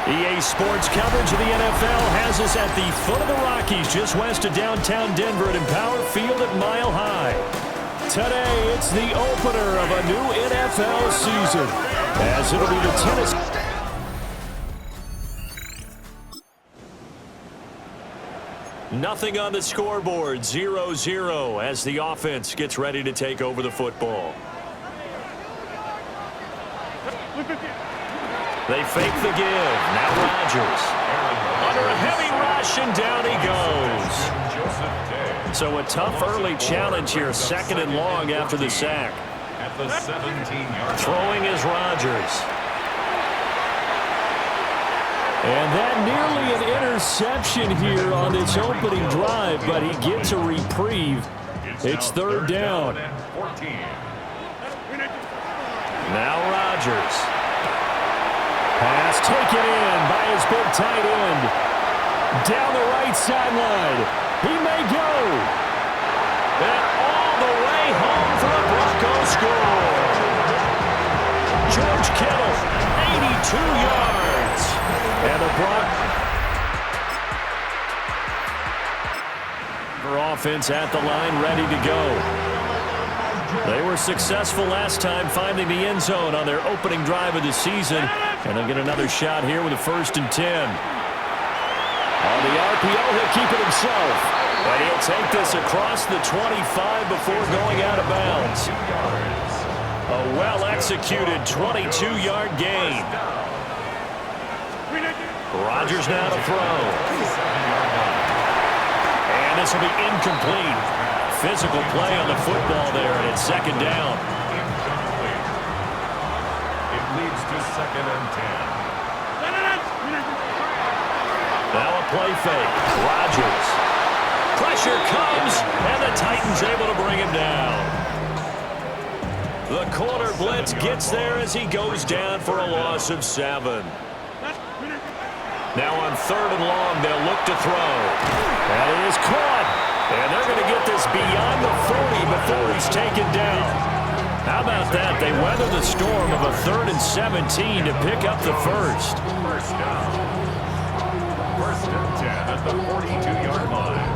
EA Sports coverage of the NFL has us at the foot of the Rockies, just west of downtown Denver at Empower Field at Mile High. Today, it's the opener of a new NFL season, as it'll be the Tennessee. Nothing on the scoreboard, 0-0, as the offense gets ready to take over the football. They fake the give. Now Rodgers. Under a heavy rush, and down he goes. So a tough early challenge here, 2nd and long after the sack. At the 17-yard throwing is Rodgers. And that nearly an interception here on this opening drive, but he gets a reprieve. It's 3rd down. Now Rodgers. Pass taken in by his big tight end. Down the right sideline. He may go. And all the way home for a Broncos score. George Kittle, 82 yards. And the Broncos offense at the line, ready to go. They were successful last time finding the end zone on their opening drive of the season. And they'll get another shot here with a 1st and 10. On the RPO, he'll keep it himself. And he'll take this across the 25 before going out of bounds. A well-executed 22-yard gain. Rodgers now to throw. And this will be incomplete. Physical play on the football there, and it's 2nd down. It leads to 2nd and 10. Now a play fake. Rodgers. Pressure comes, and the Titans able to bring him down. The corner blitz gets there as he goes down for a loss of 7. Now on 3rd and long, they'll look to throw. And it is caught. And they're going to get this beyond the 40 before he's taken down. How about that? They weather the storm of a 3rd and 17 to pick up the first. First down. 1st and 10 at the 42-yard line.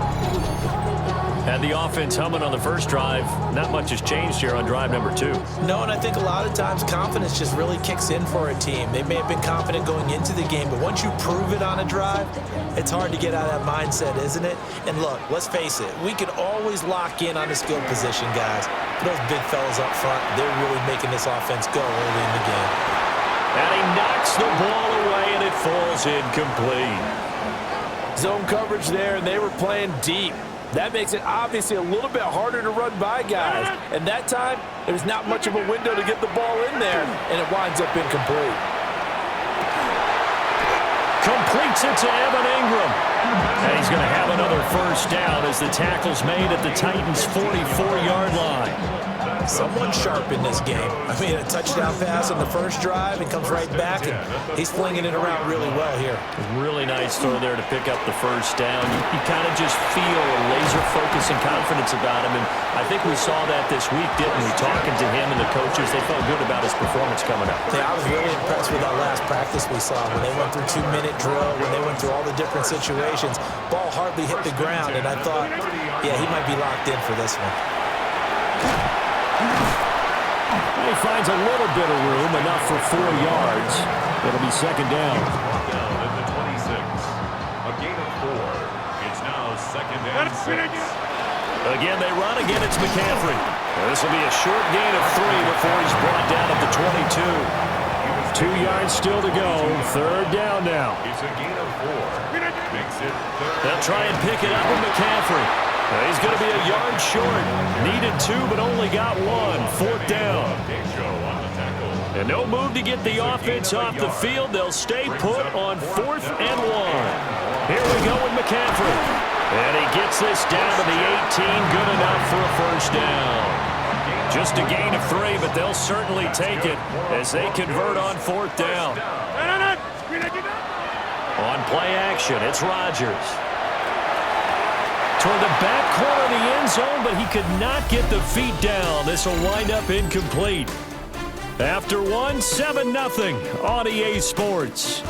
Had the offense humming on the first drive. Not much has changed here on drive number 2. No, and I think a lot of times confidence just really kicks in for a team. They may have been confident going into the game, but once you prove it on a drive, it's hard to get out of that mindset, isn't it? And look, let's face it, we can always lock in on the skill position, guys. But those big fellas up front, they're really making this offense go early in the game. And he knocks the ball away, and it falls incomplete. Zone coverage there, and they were playing deep. That makes it obviously a little bit harder to run by guys. And that time, there's not much of a window to get the ball in there, and it winds up incomplete. Completes it to Evan Ingram. And he's going to have another 1st down as the tackle's made at the Titans' 44-yard line. Someone sharp in this game. I mean, a touchdown pass on the first drive and comes right back, and he's flinging it around really well here. Really nice throw there to pick up the 1st down. You kind of just feel a laser focus and confidence about him, and I think we saw that this week, didn't we? Talking to him and the coaches, they felt good about his performance coming up. Yeah, I was really impressed with that last practice we saw when they went through 2-minute drill, when they went through all the different situations. Ball hardly hit the ground, and I thought, yeah, he might be locked in for this one. He finds a little bit of room, enough for 4 yards. It'll be 2nd down. Down at the 26. A gain of 4. It's now 2nd and 6. Again, they run. Again, it's McCaffrey. This will be a short gain of 3 before he's brought down at the 22. He was 2 yards still to go. Third down now. It's a gain of 4. Makes it third. They'll try and pick it up with McCaffrey. He's going to be a yard short. Needed 2, but only got 1. Fourth down. Big show on the tackle. And no move to get the offense off the field. They'll stay put on 4th and 1. Here we go with McCaffrey. And he gets this down to the 18. Good enough for a first down. Just a gain of 3, but they'll certainly take it as they convert on 4th down. On play action, it's Rodgers. Toward the back corner of the end zone, but he could not get the feet down. This will wind up incomplete. After 1, 7-0 on EA Sports.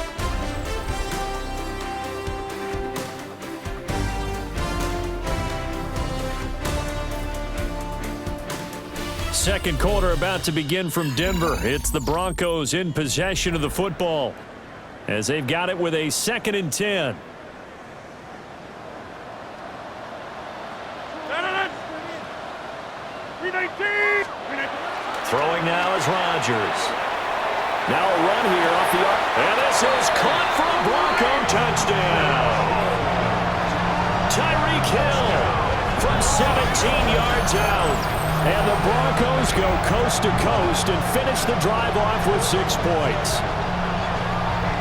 Second quarter about to begin from Denver. It's the Broncos in possession of the football as they've got it with a 2nd and 10. Throwing now is Rodgers. Now a run here off the arc. And this is caught for a Bronco touchdown. Tyreek Hill from 17 yards out. And the Broncos go coast to coast and finish the drive off with 6 points.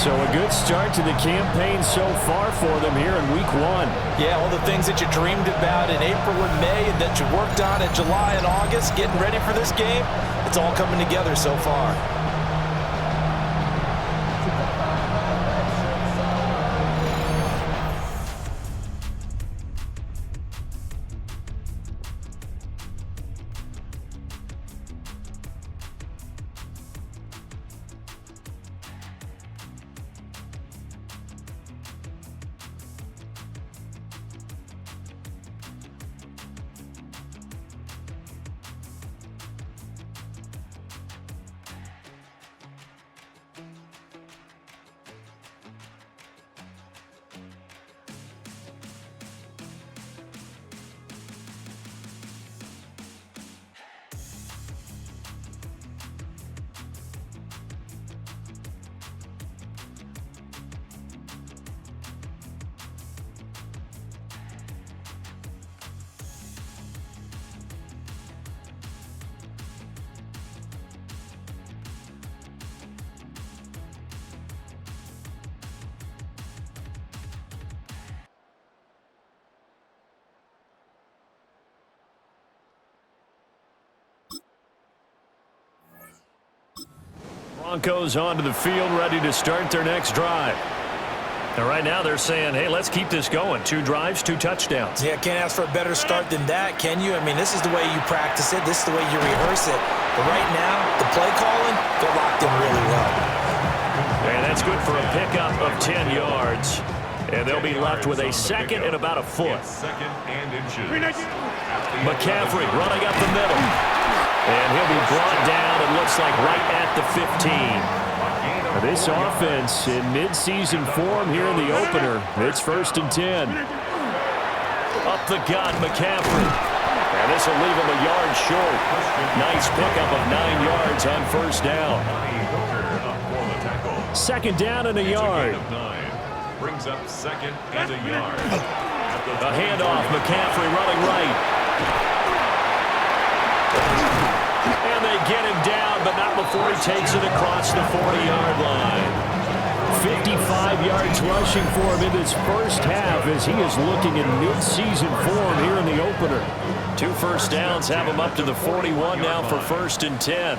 So a good start to the campaign so far for them here in week 1. Yeah, all the things that you dreamed about in April and May and that you worked on in July and August, getting ready for this game, it's all coming together so far. Broncos onto the field, ready to start their next drive. And right now they're saying, hey, let's keep this going. 2 drives, 2 touchdowns. Yeah, can't ask for a better start than that, can you? I mean, this is the way you practice it. This is the way you rehearse it. But right now, the play calling, they're locked in really well. And that's good for a pickup of 10 yards. And they'll be left with a 2nd and about a foot. 2nd and inches. McCaffrey running up the middle. And he'll be brought down, it looks like, right at the 15. This offense in midseason form here in the opener. It's 1st and 10. Up the gut, McCaffrey. And this will leave him a yard short. Nice pickup of 9 yards on 1st down. 2nd down and a yard. Brings up 2nd and a yard. A handoff, McCaffrey running right. And they get him down, but not before he takes it across the 40-yard line. 55 yards rushing for him in this first half as he is looking in mid-season form here in the opener. 2 first downs have him up to the 41 now for 1st and 10.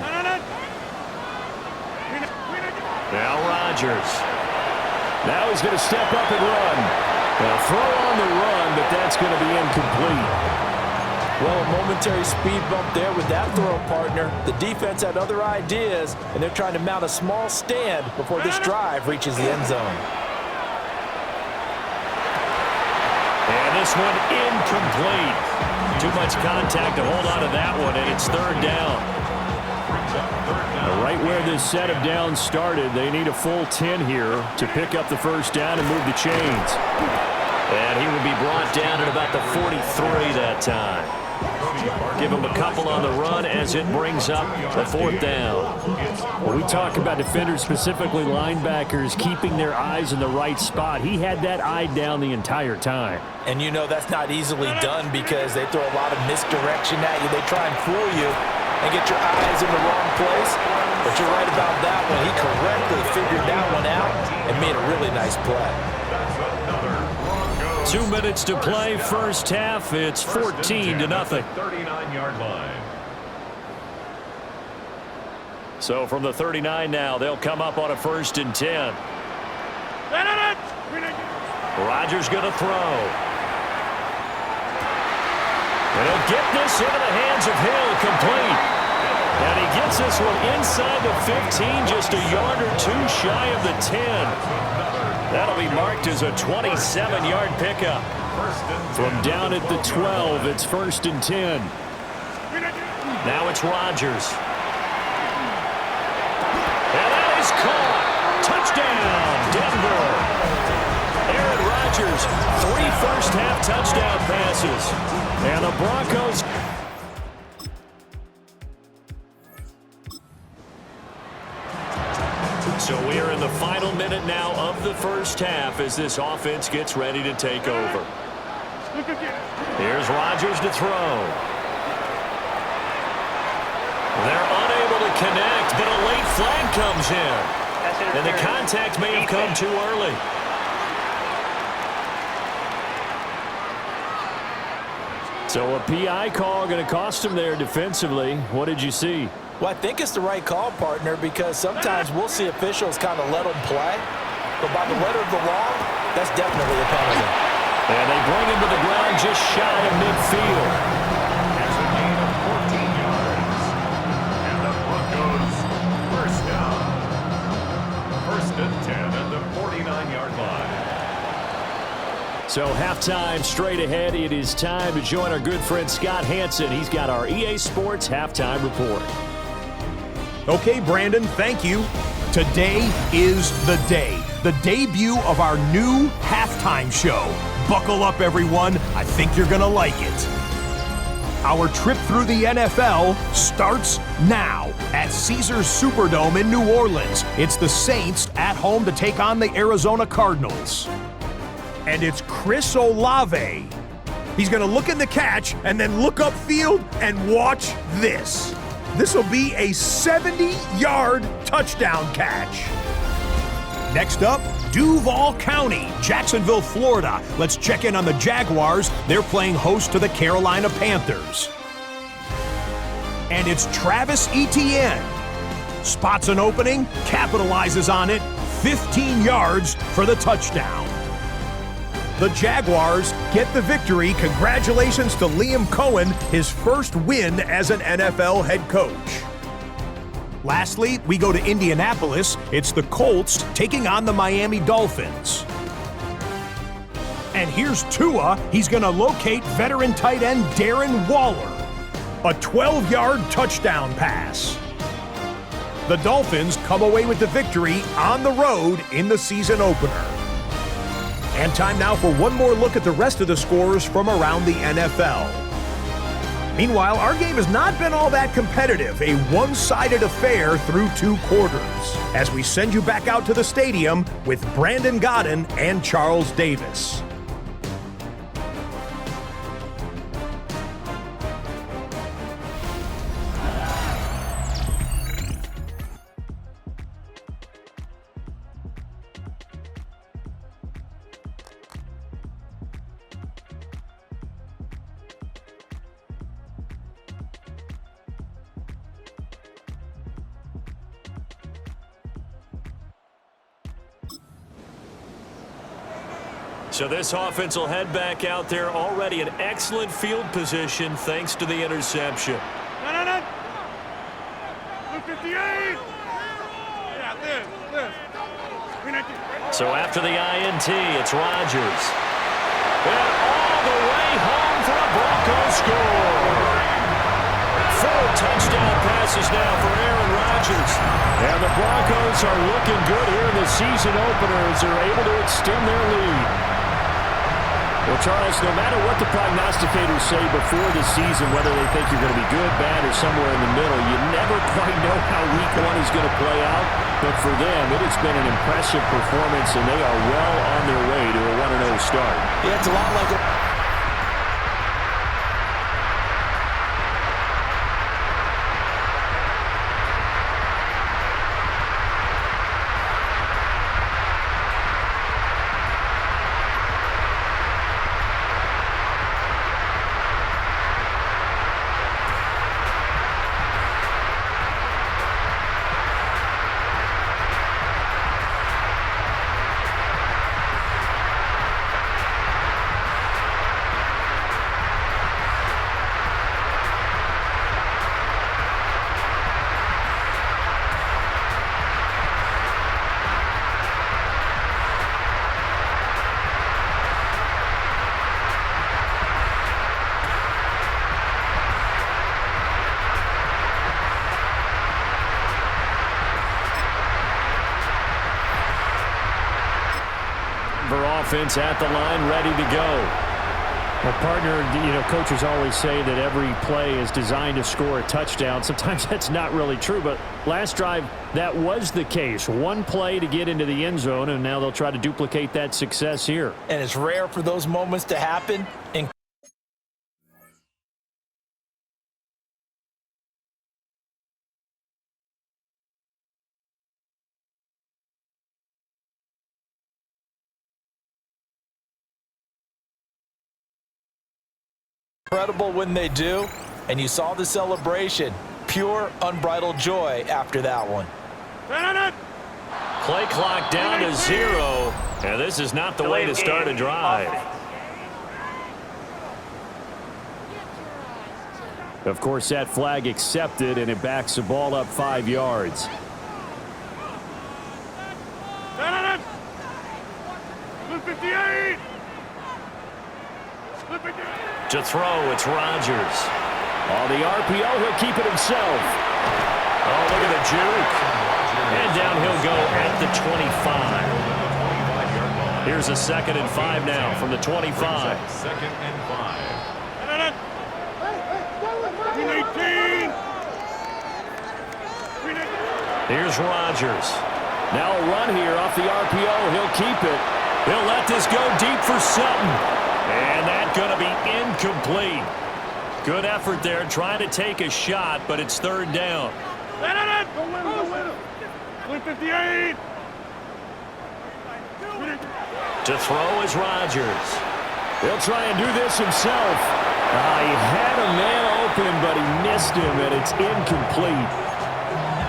Now Rodgers. Now he's going to step up and run. Now throw on the run, but that's going to be incomplete. Well, a momentary speed bump there with that throw partner. The defense had other ideas, and they're trying to mount a small stand before this drive reaches the end zone. And this one incomplete. Too much contact to hold on to that one, and it's 3rd down. Right where this set of downs started, they need a full 10 here to pick up the 1st down and move the chains. And he will be brought down at about the 43 that time. Give them a couple on the run as it brings up the 4th down. Well, we talk about defenders, specifically linebackers, keeping their eyes in the right spot. He had that eye down the entire time. And you know that's not easily done because they throw a lot of misdirection at you. They try and fool you and get your eyes in the wrong place. But you're right about that one. He correctly figured that one out and made a really nice play. 2 minutes to play, first half. It's 14-0. 39-yard line. So from the 39 now, they'll come up on a 1st and 10. Rodgers going to throw. And he'll get this into the hands of Hill, complete. And he gets this one inside the 15, just a yard or two shy of the 10. That'll be marked as a 27-yard pickup. From down at the 12, it's 1st and 10. Now it's Rodgers. And that is caught. Touchdown, Denver. Aaron Rodgers, 3 first-half touchdown passes. And the Broncos... So we are in the final minute now of the first half as this offense gets ready to take over. Here's Rodgers to throw. They're unable to connect, but a late flag comes in. And the contact may have come too early. So a PI call going to cost him there defensively. What did you see? Well, I think it's the right call, partner, because sometimes we'll see officials kind of let them play. But by the letter of the law, that's definitely a penalty. And they bring him to the ground just shy of midfield. It's a gain of 14 yards. And the Broncos first down. 1st and 10 at the 49-yard line. So halftime straight ahead. It is time to join our good friend Scott Hanson. He's got our EA Sports halftime report. Okay, Brandon, thank you. Today is the day. The debut of our new halftime show. Buckle up, everyone. I think you're going to like it. Our trip through the NFL starts now at Caesars Superdome in New Orleans. It's the Saints at home to take on the Arizona Cardinals. And it's Chris Olave. He's going to look in the catch and then look upfield and watch this. This will be a 70-yard touchdown catch. Next up, Duval County, Jacksonville, Florida. Let's check in on the Jaguars. They're playing host to the Carolina Panthers. And it's Travis Etienne. Spots an opening, capitalizes on it, 15 yards for the touchdown. The Jaguars get the victory. Congratulations to Liam Cohen, his first win as an NFL head coach. Lastly, we go to Indianapolis. It's the Colts taking on the Miami Dolphins. And here's Tua. He's going to locate veteran tight end Darren Waller. A 12-yard touchdown pass. The Dolphins come away with the victory on the road in the season opener. And time now for one more look at the rest of the scores from around the NFL. Meanwhile, our game has not been all that competitive, a one-sided affair through 2 quarters, as we send you back out to the stadium with Brandon Godden and Charles Davis. So this offense will head back out there, already in excellent field position thanks to the interception. So after the INT, it's Rodgers. And all the way home for a Broncos score. 4 touchdown passes now for Aaron Rodgers. And the Broncos are looking good here in the season opener as they're able to extend their lead. Well, Charles, no matter what the prognosticators say before the season, whether they think you're going to be good, bad, or somewhere in the middle, you never quite know how week one is going to play out. But for them, it has been an impressive performance, and they are well on their way to a 1-0 start. Yeah, it's a lot like it. Offense at the line, ready to go. Well, partner, coaches always say that every play is designed to score a touchdown. Sometimes that's not really true, but last drive, that was the case. One play to get into the end zone, and now they'll try to duplicate that success here. And it's rare for those moments to happen. Incredible when they do, and you saw the celebration. Pure, unbridled joy after that one. Play clock down to 0, and this is not the way to start a drive. Of course, that flag accepted, and it backs the ball up 5 yards. To throw, it's Rodgers. On the RPO, he'll keep it himself. Oh, look at the juke. And down he'll go at the 25. Here's a 2nd and 5 now from the 25. 2nd and 5. Here's Rodgers. Now a run here off the RPO. He'll keep it. He'll let this go deep for Sutton. And that's going to be incomplete. Good effort there trying to take a shot, but it's 3rd down. To throw is Rodgers. He'll try and do this himself. He had a man open, but he missed him, and it's incomplete.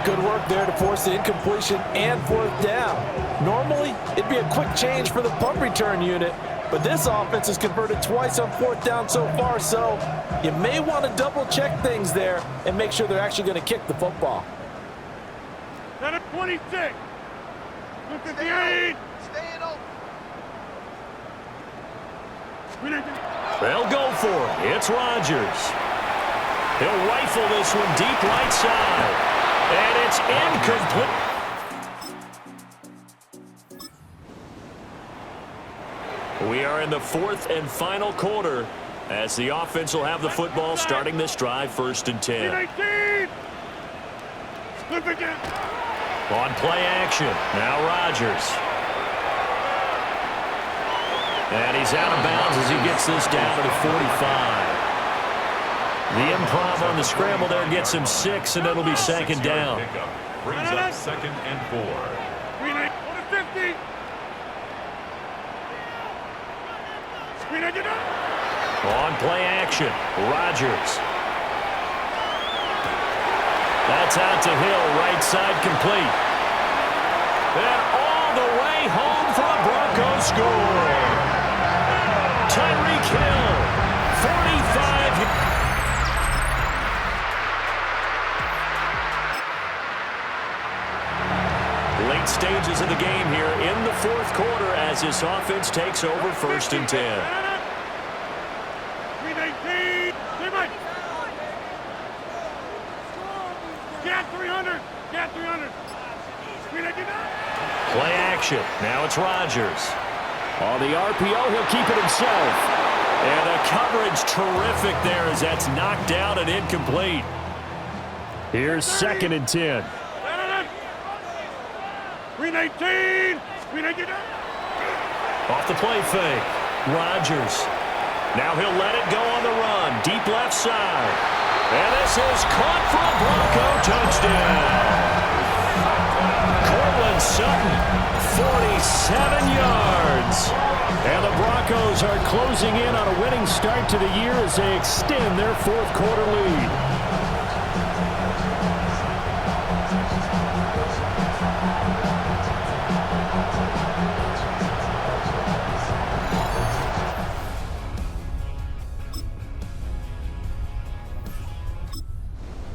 Good work there to force the incompletion and 4th down. Normally, it'd be a quick change for the punt return unit, but this offense has converted twice on 4th down so far, so you may want to double-check things there and make sure they're actually going to kick the football. 26. 58. They'll go for it. It's Rodgers. He'll rifle this one deep right side. And it's incomplete. We are in the 4th and final quarter as the offense will have the football starting this drive 1st and 10. On play action, now Rodgers. And he's out of bounds as he gets this down to the 45. The improv on the scramble there gets him 6, and it'll be 2nd down. Brings up 2nd and 4. 50. On play action, Rodgers. That's out to Hill, right side complete. And all the way home for a Broncos score. Tyreek Hill, 45. Late stages of the game here in the 4th quarter as this offense takes over 1st and 10. Play action. Now it's Rodgers. On the RPO, he'll keep it himself. And the coverage terrific there as that's knocked down and incomplete. Here's 2nd and 10. Green 18. Green 18. Off the play fake. Rodgers. Now he'll let it go on the run. Deep left side. And this is caught for a Bronco touchdown. Cortland Sutton, 47 yards. And the Broncos are closing in on a winning start to the year as they extend their 4th quarter lead.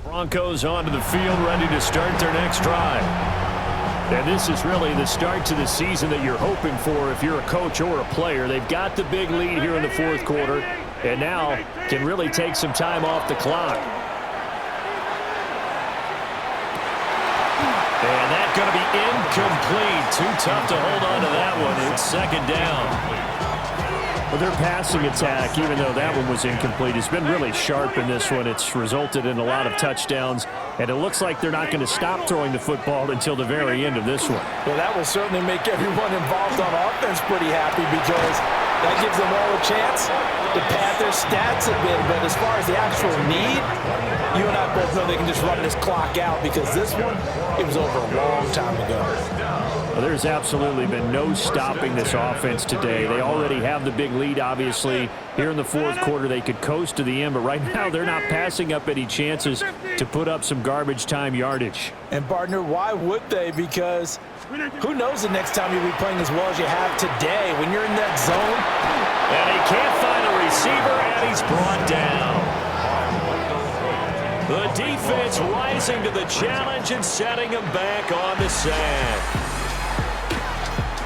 Broncos onto the field, ready to start their next drive. And this is really the start to the season that you're hoping for if you're a coach or a player. They've got the big lead here in the 4th quarter, and now can really take some time off the clock. And that's going to be incomplete. Too tough to hold on to that one. It's 2nd down. Well, their passing attack, even though that one was incomplete, has been really sharp in this one. It's resulted in a lot of touchdowns, and it looks like they're not going to stop throwing the football until the very end of this one. Well, that will certainly make everyone involved on offense pretty happy because that gives them all a chance to pad their stats a bit. But as far as the actual need, you and I both know they can just run this clock out because this one, it was over a long time ago. Well, there's absolutely been no stopping this offense today. They already have the big lead, obviously. Here in the 4th quarter, they could coast to the end, but right now they're not passing up any chances to put up some garbage time yardage. And, partner, why would they? Because who knows the next time you'll be playing as well as you have today. When you're in that zone. And he can't find a receiver, and he's brought down. The defense rising to the challenge and setting him back on the sack.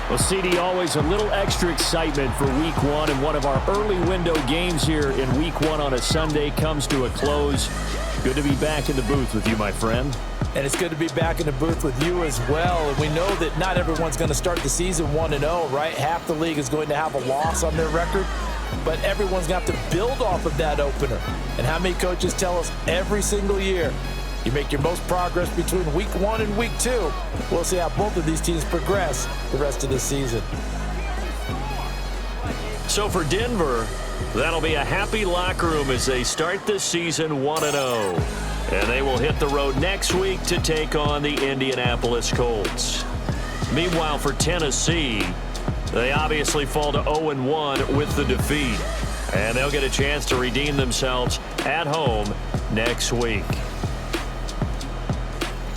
Well, CD, always a little extra excitement for Week 1, and one of our early window games here in Week 1 on a Sunday comes to a close. Good to be back in the booth with you, my friend. And it's good to be back in the booth with you as well. And we know that not everyone's going to start the season 1-0, right? Half the league is going to have a loss on their record, but everyone's going to have to build off of that opener. And how many coaches tell us every single year, you make your most progress between Week 1 and Week 2. We'll see how both of these teams progress the rest of the season. So for Denver, that'll be a happy locker room as they start this season 1-0. And they will hit the road next week to take on the Indianapolis Colts. Meanwhile, for Tennessee, they obviously fall to 0-1 with the defeat. And they'll get a chance to redeem themselves at home next week.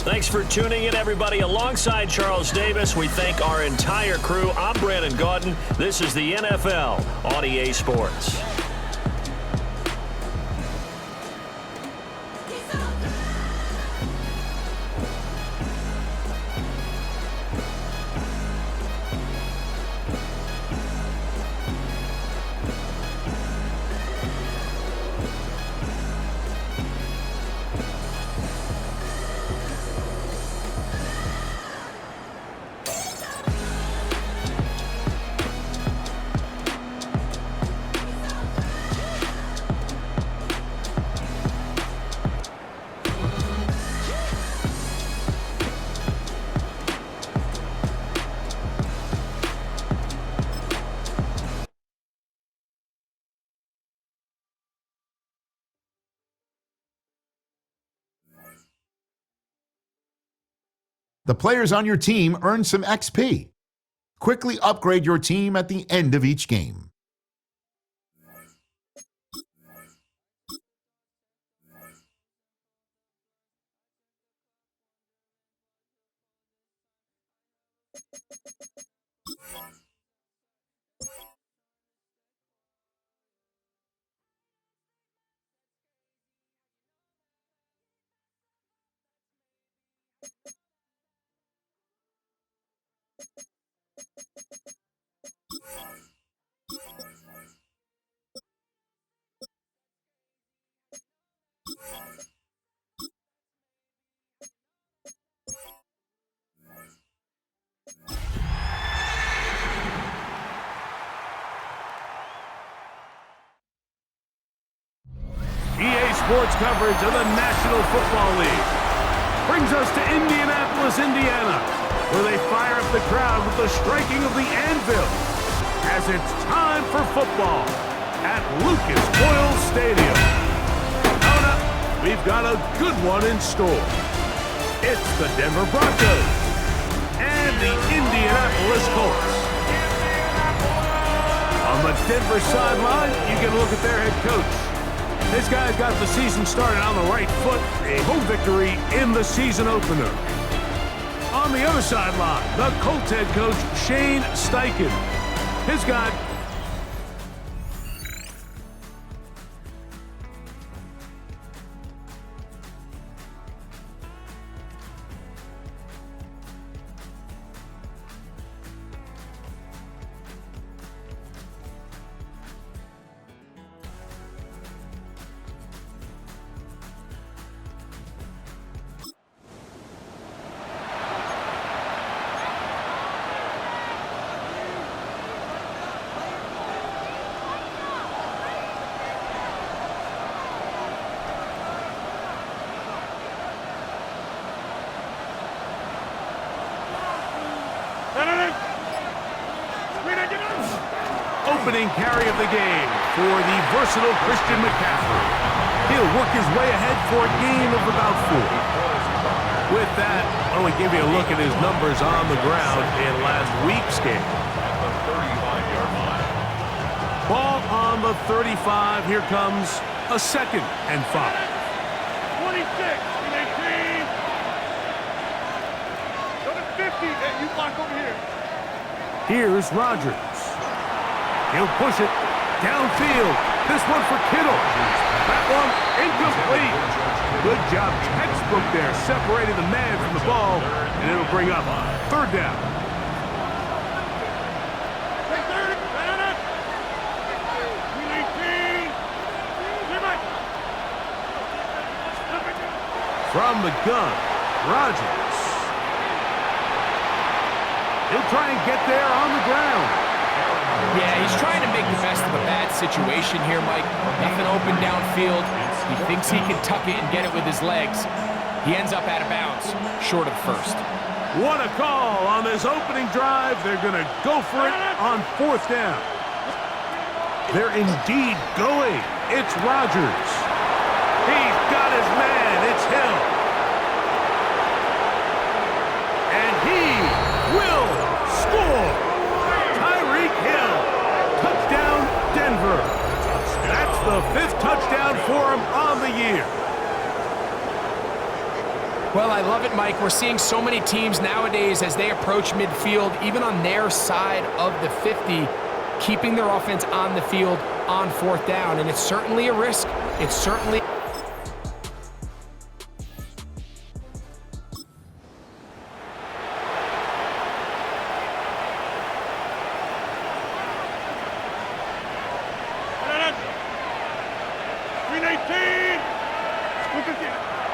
Thanks for tuning in, everybody. Alongside Charles Davis, we thank our entire crew. I'm Brandon Gaudin. This is the NFL on EA Sports. The players on your team earn some XP. Quickly upgrade your team at the end of each game. sports coverage of the National Football League. Brings us to Indianapolis, Indiana, where they fire up the crowd with the striking of the anvil as it's time for football at Lucas Oil Stadium. Coming up, we've got a good one in store. It's the Denver Broncos and the Indianapolis Colts. On the Denver sideline, you get a look at their head coach. This guy's got the season started on the right foot, a home victory in the season opener. On the other sideline, the Colts head coach, Shane Steichen. His guy... Opening carry of the game for the versatile Christian McCaffrey. He'll work his way ahead for a gain of about 4. With that, I want to give you a look at his numbers on the ground in last week's game. Ball on the 35. Here comes a 2nd and 5. 26, 18. Go to 50, and you block over here. Here's Rodgers. He'll push it downfield. This one for Kittle. That one incomplete. Good job, textbook there, separating the man from the ball, and it'll bring up 3rd down. From the gun, Rodgers. He'll try and get there on the ground. Yeah, he's trying to make the best of a bad situation here, Mike. Nothing open downfield. He thinks he can tuck it and get it with his legs. He ends up out of bounds, short of the 1st. What a call on this opening drive. They're going to go for it on 4th down. They're indeed going. It's Rodgers. He's got his man. It's Hill. And he will score. Tyreek Hill. Touchdown, Denver. That's the 5th touchdown for him on the year. Well, I love it, Mike. We're seeing so many teams nowadays as they approach midfield, even on their side of the 50, keeping their offense on the field on 4th down. And it's certainly a risk. It's certainly...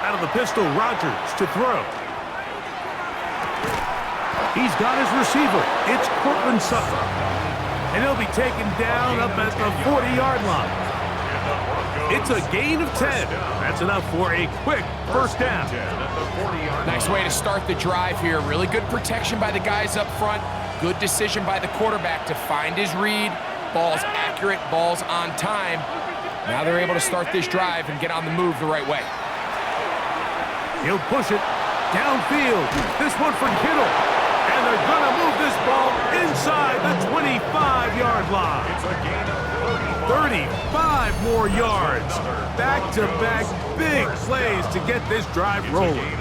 Out of the pistol, Rodgers to throw. He's got his receiver. It's Courtland Sutton. And he'll be taken down up at the 40-yard line. It's a gain of 10. That's enough for a quick 1st down. Nice way to start the drive here. Really good protection by the guys up front. Good decision by the quarterback to find his read. Ball's accurate, ball's on time. Now they're able to start this drive and get on the move the right way. He'll push it downfield. This one for Kittle. And they're going to move this ball inside the 25-yard line. 35 more yards. Back-to-back big plays to get this drive rolling.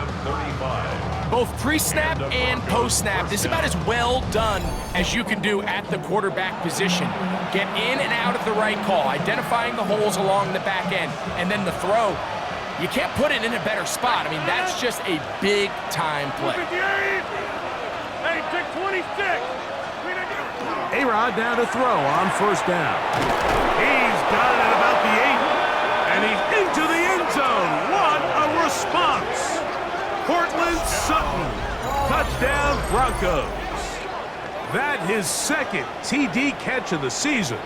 Both pre-snap and post-snap, this is about as well done as you can do at the quarterback position. Get in and out of the right call, identifying the holes along the back end, and then the throw. You can't put it in a better spot. I mean, that's just a big-time play. Hey, take 26. A-Rod down to throw on 1st down. He's got it at about the 8, and he's into the end zone. What a response. Courtland Sutton, touchdown Broncos. That his 2nd TD catch of the season.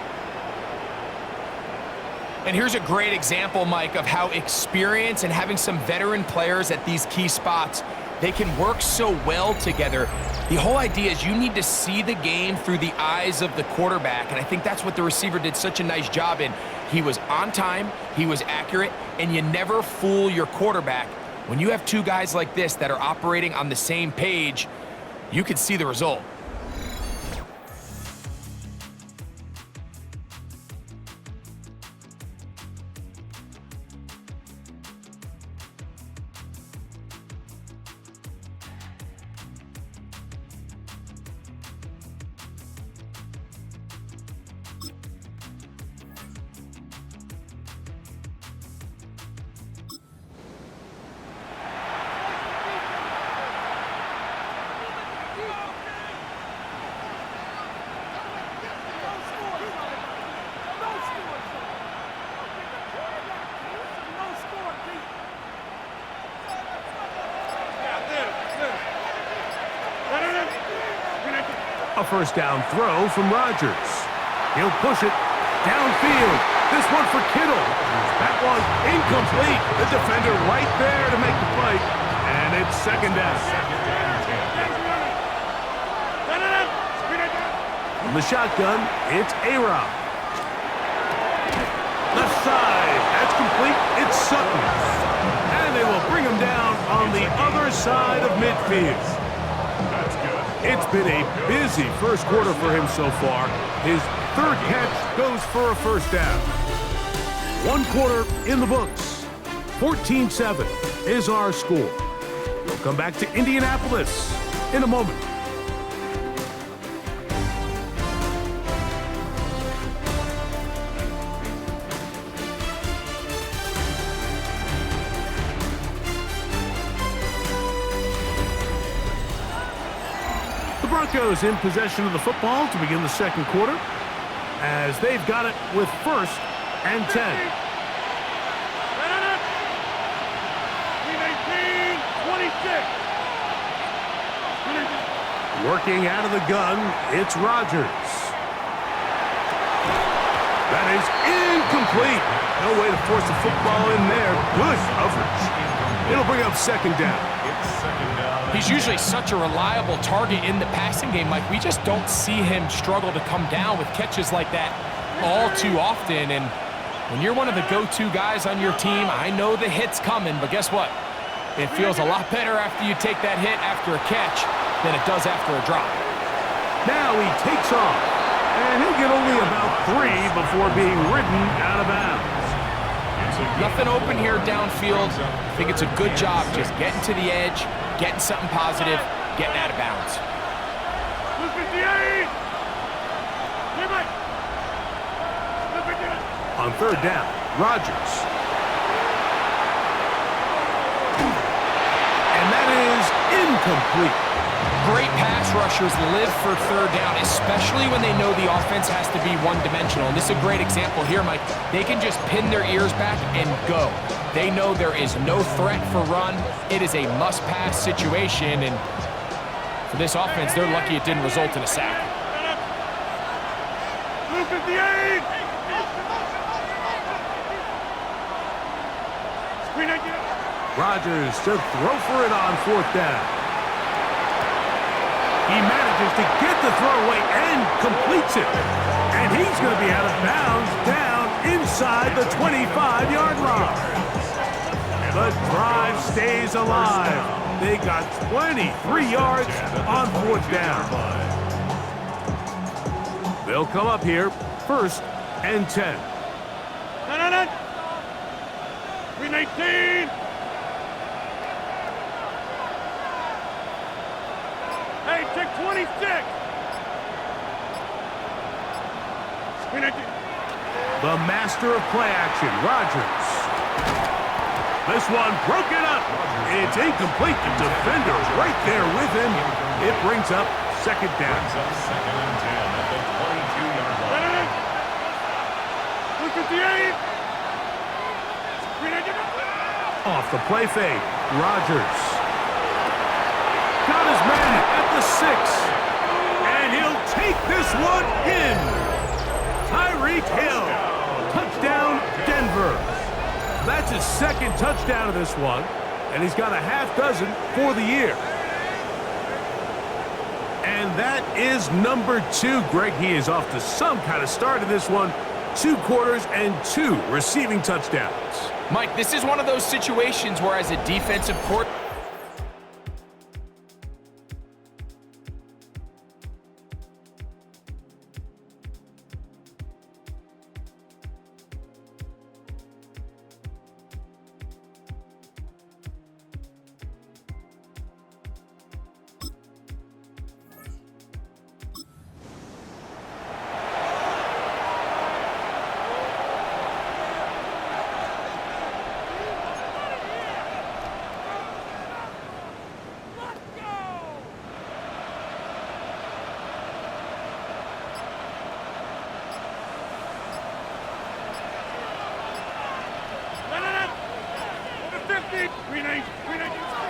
And here's a great example, Mike, of how experience and having some veteran players at these key spots, they can work so well together. The whole idea is you need to see the game through the eyes of the quarterback, and I think that's what the receiver did such a nice job in. He was on time, he was accurate, and you never fool your quarterback. When you have two guys like this that are operating on the same page, you can see the result. A first down throw from Rodgers. He'll push it downfield. This one for Kittle. That one incomplete. The defender right there to make the play. And it's second down. From the shotgun, it's A-Rob. Left side. That's complete. It's Sutton. And they will bring him down on the other side of midfield. It's been a busy first quarter for him so far. His third catch goes for a first down. One quarter in the books. 14-7 is our score. We'll come back to Indianapolis in a moment. Broncos in possession of the football to begin the second quarter as they've got it with first and 10. Working out of the gun, it's Rodgers. That is incomplete. No way to force the football in there. Good coverage. It'll bring up second down. He's usually such a reliable target in the passing game, Mike. We just don't see him struggle to come down with catches like that all too often. And when you're one of the go-to guys on your team, I know the hit's coming, but guess what? It feels a lot better after you take that hit after a catch than it does after a drop. Now he takes off, and he'll get only about 3 before being ridden out of bounds. Nothing open here downfield. I think it's a good job just getting to the edge, getting something positive, getting out of bounds. On third down, Rodgers. And that is incomplete. Great pass rushers live for third down, especially when they know the offense has to be one-dimensional. And this is a great example here, Mike. They can just pin their ears back and go. They know there is no threat for run. It is a must-pass situation, and for this offense, they're lucky it didn't result in a sack. Rodgers to throw for it on fourth down. He manages to get the throw away and completes it. And he's going to be out of bounds down inside the 25-yard line. The drive stays alive. They got 23 yards on fourth down. They'll come up here first and 10. 319. Hey, check 26. The master of play action, Rodgers. This one broken up. It's incomplete. The defender right there with him. It brings up second down. Second and 10 at the 22-yard line. Look at the 8. Off the play fake, Rodgers. Got his man at the 6. And he'll take this one in. Tyreek Hill. Touchdown, Denver. second touchdown of this one, and he's got a half dozen for the year. And that is number 2. Greg, he is off to some kind of start in this one. 2 quarters and 2 receiving touchdowns. Mike, this is one of those situations where as a defensive court.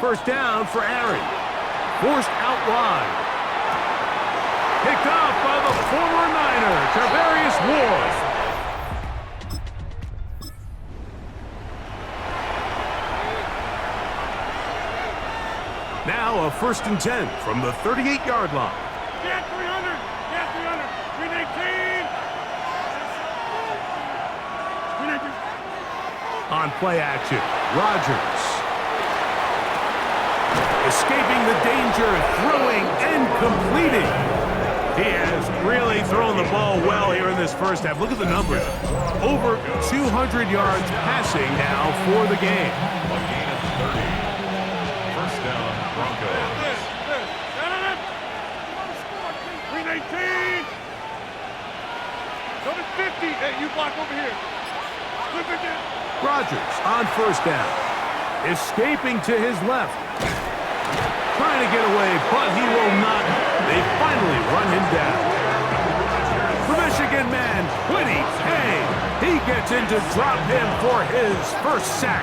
First down for Aaron. Forced out wide. Picked off by the former Niner, Tarvarius Ward. Now a 1st and 10 from the 38-yard line. Get 300! Get 300! 319! On play action, Rodgers. Escaping the danger, throwing and completing. He has really thrown the ball well here in this first half. Look at the numbers. Over 200 yards passing now for the game. A gain of 30. First down, Broncos. 319! Number 50! Hey, you block over here. Flip it down. Rodgers on first down. Escaping to his left. Trying to get away, but he will not. They finally run him down. The Michigan man, Kwity Paye. He gets in to drop him for his first sack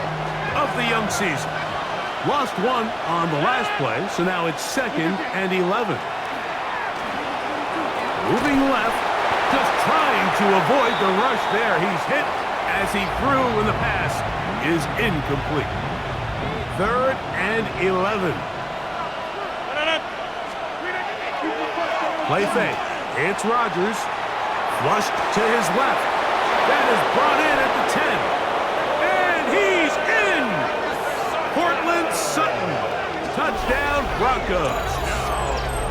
of the young season. Lost one on the last play, so now it's 2nd and 11. Moving left, just trying to avoid the rush there. He's hit as he threw, and the pass is incomplete. 3rd and 11. Play fake. It's Rodgers. Flushed to his left. That is brought in at the 10. And he's in! Cortland Sutton. Touchdown, Broncos.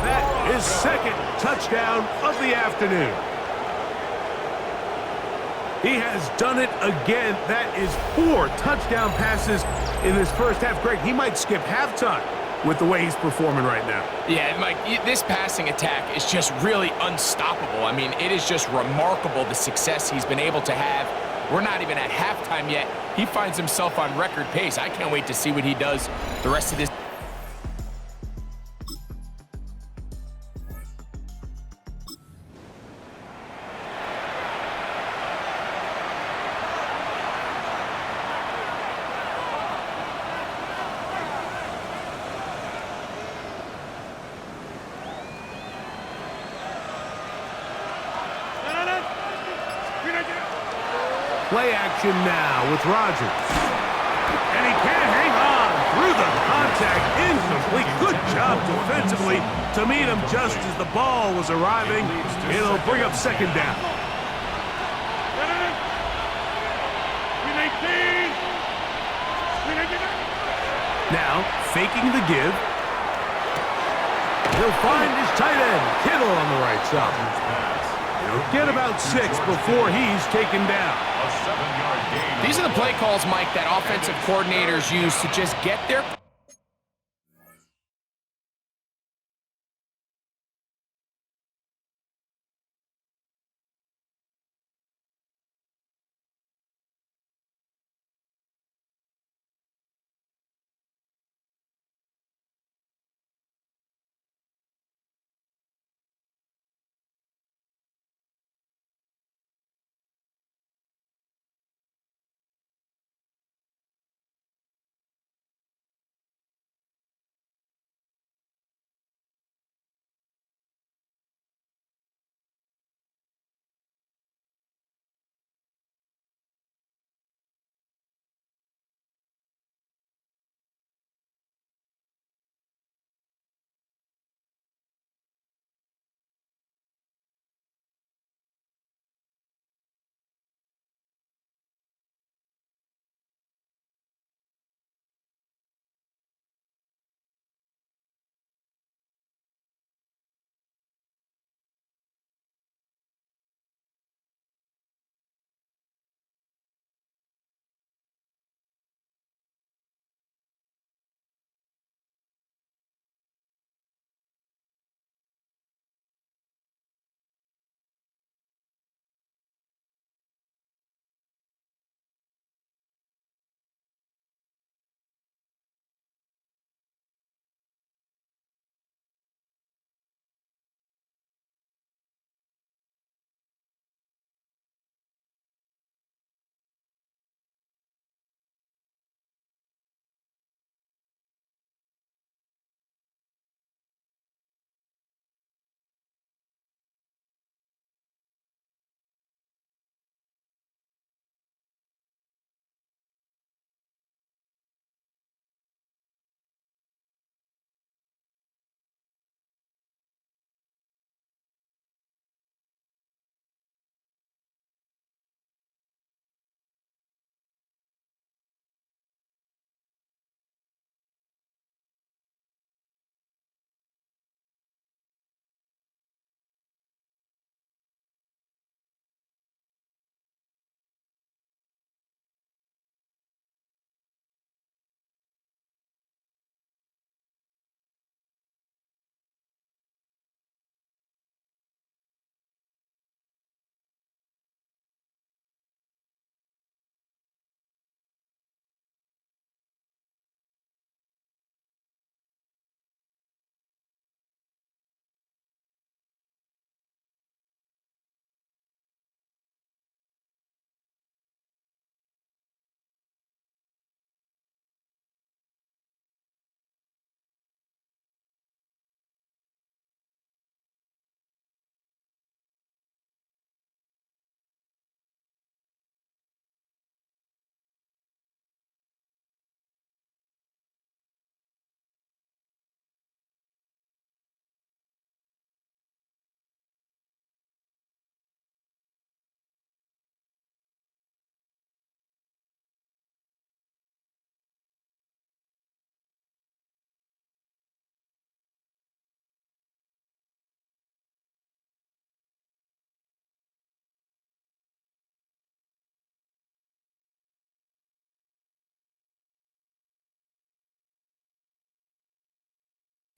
That is 2nd touchdown of the afternoon. He has done it again. That is 4 touchdown passes in this first half. Greg, he might skip halftime with the way he's performing right now. Yeah, Mike, this passing attack is just really unstoppable. I mean, it is just remarkable the success he's been able to have. We're not even at halftime yet. He finds himself on record pace. I can't wait to see what he does the rest of this. Play action now with Rodgers. And he can't hang on through the contact. Incomplete. Good job defensively to meet him just as the ball was arriving. It'll bring up 2nd down. Now, faking the give. He'll find his tight end, Kittle, on the right side. He'll get about 6 before he's taken down. A 7-yard gain. These are the play calls, Mike, that offensive coordinators use to just get their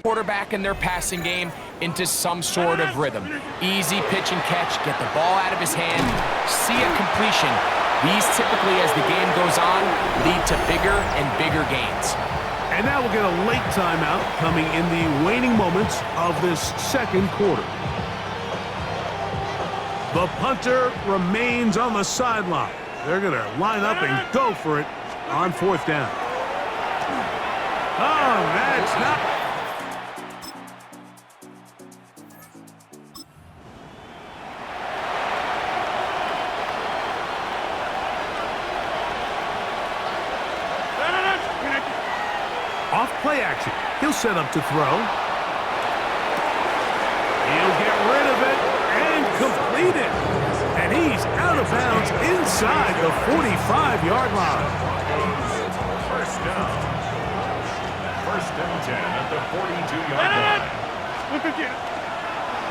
quarterback in their passing game into some sort of rhythm. Easy pitch and catch, get the ball out of his hand, see a completion. These typically, as the game goes on, lead to bigger and bigger gains. And now we'll get a late timeout coming in the waning moments of this second quarter. The punter remains on the sideline. They're going to line up and go for it on fourth down. Oh, that's not... Off play action. He'll set up to throw. He'll get rid of it and complete it. And he's out of bounds inside the 45-yard line. First down. First and 10 at the 42-yard line.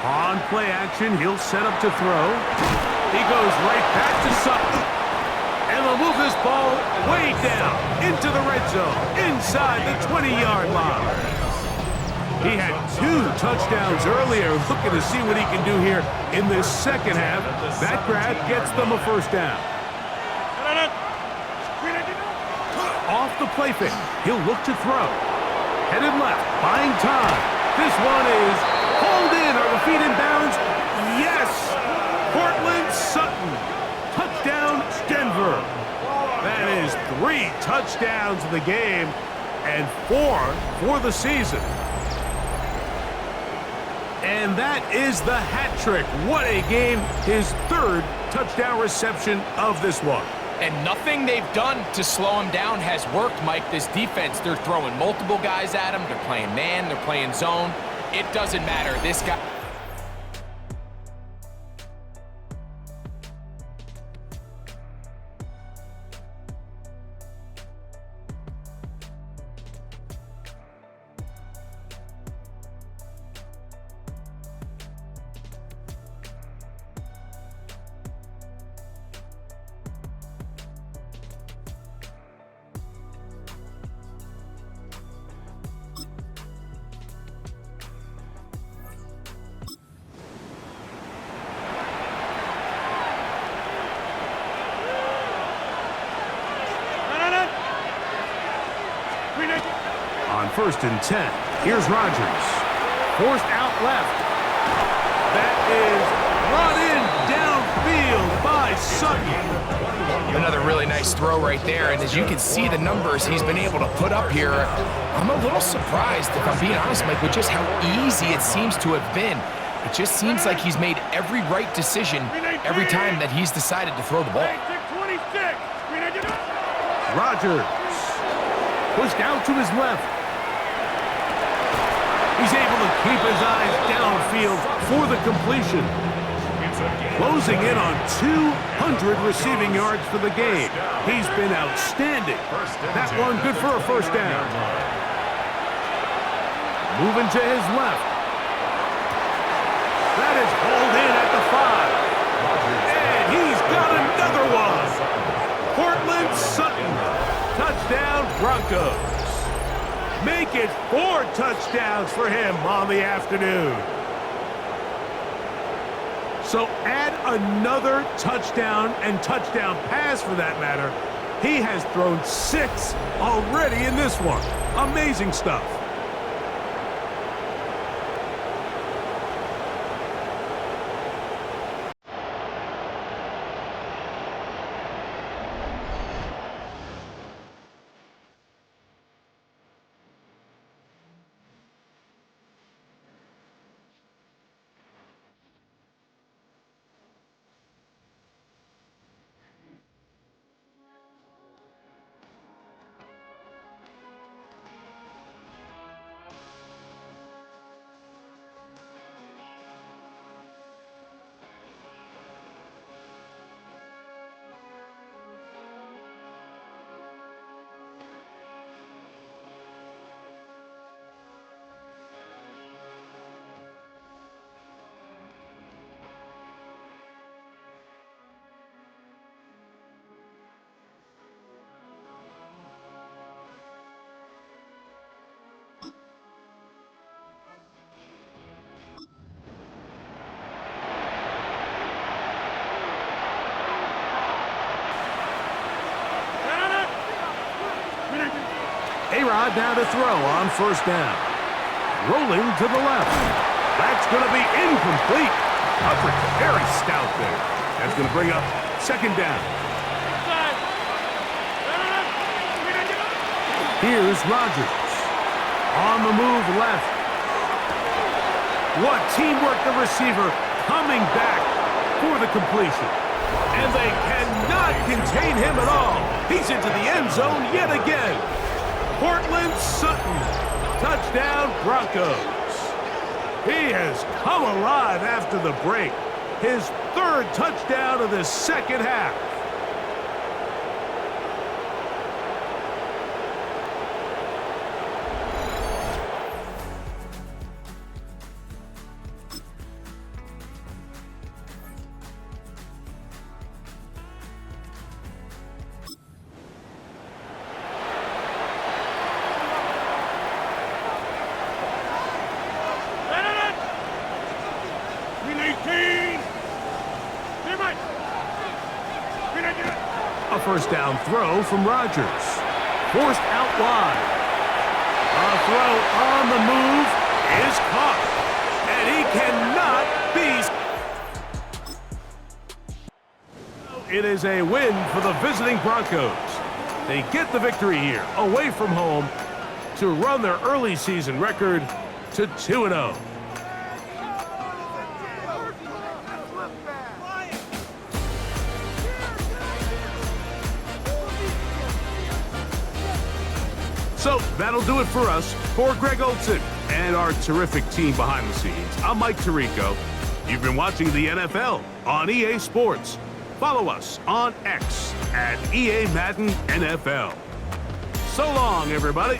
On play action, he'll set up to throw. He goes right back to Sutton. And they'll move this ball way down into the red zone, inside the 20-yard line. He had 2 touchdowns earlier, looking to see what he can do here in this second half. That grab gets them a first down. Off the play fake, he'll look to throw. Headed left, buying time. This one is pulled in. Are the feet in bounds? Yes! Cortland Sutton. Touchdown, Denver. That is 3 touchdowns in the game and 4 for the season. And that is the hat trick. What a game. His 3rd touchdown reception of this one. And nothing they've done to slow him down has worked, Mike. This defense, they're throwing multiple guys at him. They're playing man. They're playing zone. It doesn't matter. This guy... On first and 10, here's Rodgers. Forced out left. That is brought in downfield by Sutton. Another really nice throw right there, and as you can see the numbers he's been able to put up here, I'm a little surprised, if I'm being honest, Mike, with just how easy it seems to have been. It just seems like he's made every right decision every time that he's decided to throw the ball. Rodgers pushed out to his left. He's able to keep his eyes downfield for the completion. Closing in on 200 receiving yards for the game. He's been outstanding. That one good for a first down. Moving to his left. That is hauled in at the 5. And he's got another one. Cortland Sutton. Touchdown Broncos. Make it 4 touchdowns for him on the afternoon. So add another touchdown and touchdown pass for that matter. He has thrown 6 already in this one. Amazing stuff. Tyrod now to throw on first down. Rolling to the left. That's going to be incomplete. Coverage very stout there. That's going to bring up second down. Here's Rodgers. On the move left. What teamwork, the receiver coming back for the completion. And they cannot contain him at all. He's into the end zone yet again. Portland Sutton. Touchdown Broncos. He has come alive after the break. His third touchdown of the second half. A first down throw from Rodgers. Forced out wide. A throw on the move is caught. And he cannot be. It is a win for the visiting Broncos. They get the victory here, away from home, to run their early season record to 2-0. So that'll do it for us. For Greg Olson and our terrific team behind the scenes, I'm Mike Tirico. You've been watching the NFL on EA Sports. Follow us on X at EA Madden NFL. So long, everybody.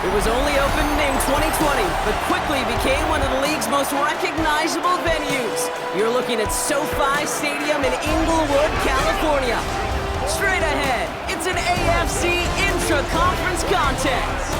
It was only opened in 2020, but quickly became one of the league's most recognizable venues. You're looking at SoFi Stadium in Inglewood, California. Straight ahead, it's an AFC intra-conference contest.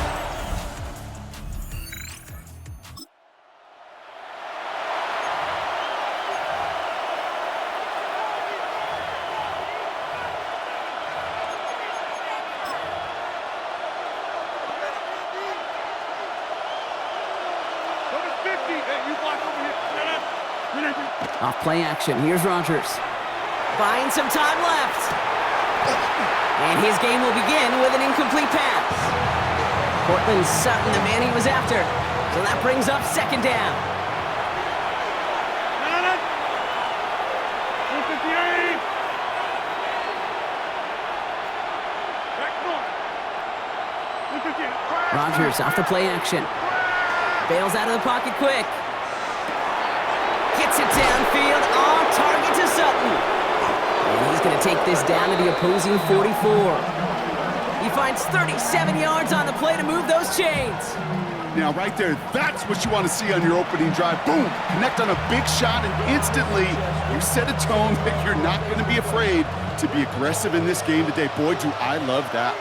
Off play action, here's Rodgers. Buying some time left. And his game will begin with an incomplete pass. Cortland Sutton, the man he was after. So that brings up second down. Rodgers off the play action. Bails out of the pocket quick. Gets it downfield, on target to Sutton. And he's going to take this down to the opposing 44. He finds 37 yards on the play to move those chains. Now, right there, that's what you want to see on your opening drive. Boom! Connect on a big shot, and instantly you set a tone that you're not going to be afraid to be aggressive in this game today. Boy, do I love that.